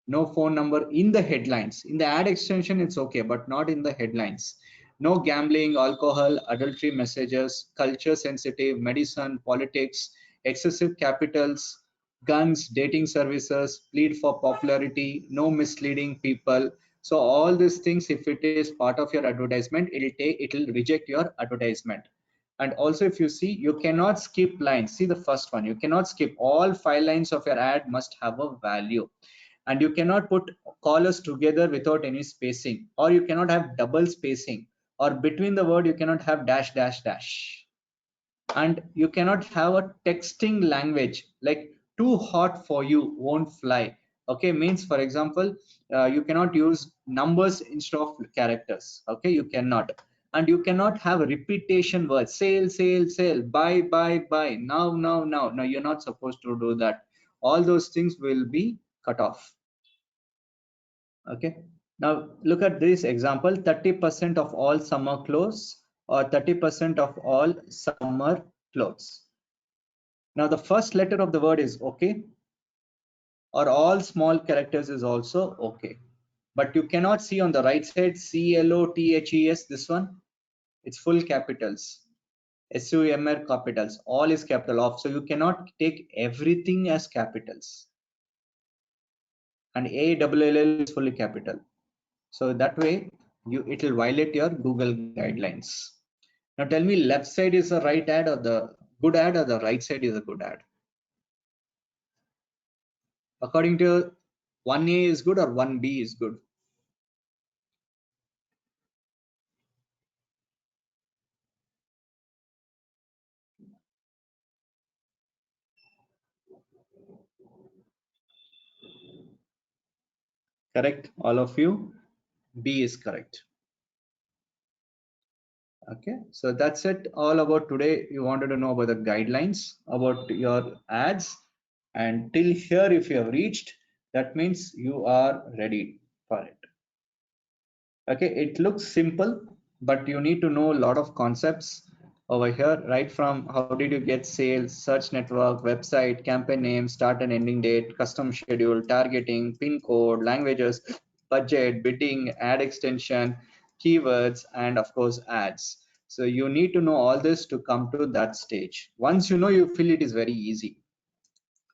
Speaker 2: no phone number in the headlines. In the ad extension it's okay, but not in the headlines. No gambling, alcohol, adultery messages, culture sensitive, medicine, politics, excessive capitals, guns, dating services, plead for popularity, no misleading people. So all these things, if it is part of your advertisement, it'll reject your advertisement. And also, if you see, you cannot skip lines. See the first one, you cannot skip. All 5 lines of your ad must have a value, and you cannot put callers together without any spacing, or you cannot have double spacing, or between the word you cannot have dash dash dash, and you cannot have a texting language like too hot for you won't fly. Okay, means for example, you cannot use numbers instead of characters. Okay, you cannot. And you cannot have a repetition words, sale sale sale, buy buy buy, now now now. No, you're not supposed to do that. All those things will be cut off. Okay, now look at this example, 30% of all summer clothes, or 30% of all summer clothes. Now the first letter of the word is okay, or all small characters is also okay, but you cannot see on the right side CLOTHES, this one, it's full capitals, SUMR capitals, all is capital off, so you cannot take everything as capitals, and ALL is fully capital. So that way it will violate your Google guidelines. Now tell me, left side is the right ad or the good ad, or the right side is a good ad? According to 1A is good or 1B is good? Correct, all of you. B is correct. Okay, so that's it all about today. You wanted to know about the guidelines about your ads, and till here if you have reached, that means you are ready for it. Okay, it looks simple, but you need to know a lot of concepts over here, right from how did you get sales, search network, website, campaign name, start and ending date, custom schedule, targeting, pin code, languages, budget, bidding, ad extension, keywords, and of course ads. So you need to know all this to come to that stage. Once you know, you feel it is very easy.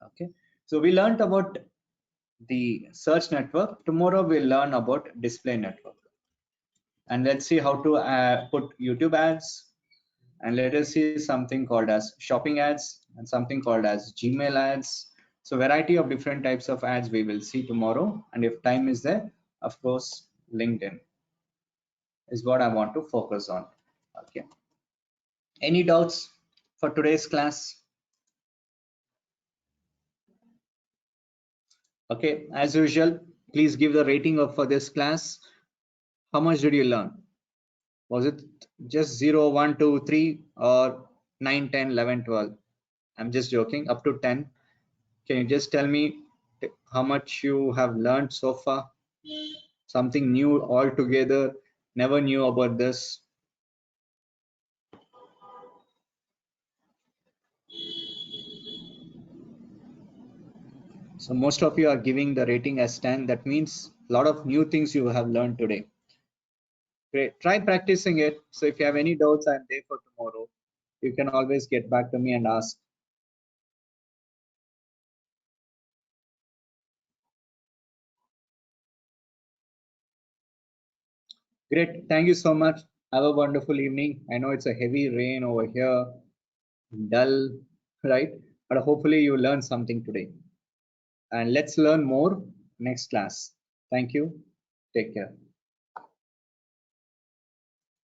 Speaker 2: Okay, so we learned about the search network. Tomorrow we'll learn about display network. And let's see how to put YouTube ads, and let us see something called as shopping ads and something called as Gmail ads. So variety of different types of ads we will see tomorrow, and if time is there, of course LinkedIn is what I want to focus on. Okay, any doubts for today's class? Okay, as usual, please give the rating of for this class. How much did you learn? Was it just 0, 1, 2, 3 or 9, 10, 11, 12? I'm just joking, up to 10. Can you just tell me how much you have learned so far? Something new altogether, never knew about this. So most of you are giving the rating as 10. That means a lot of new things you have learned today. Great. Try practicing it. So if you have any doubts, I'm there for tomorrow. You can always get back to me and ask. Great. Thank you so much. Have a wonderful evening. I know it's a heavy rain over here, dull, right? But hopefully you learned something today. And let's learn more next class. Thank you. Take care.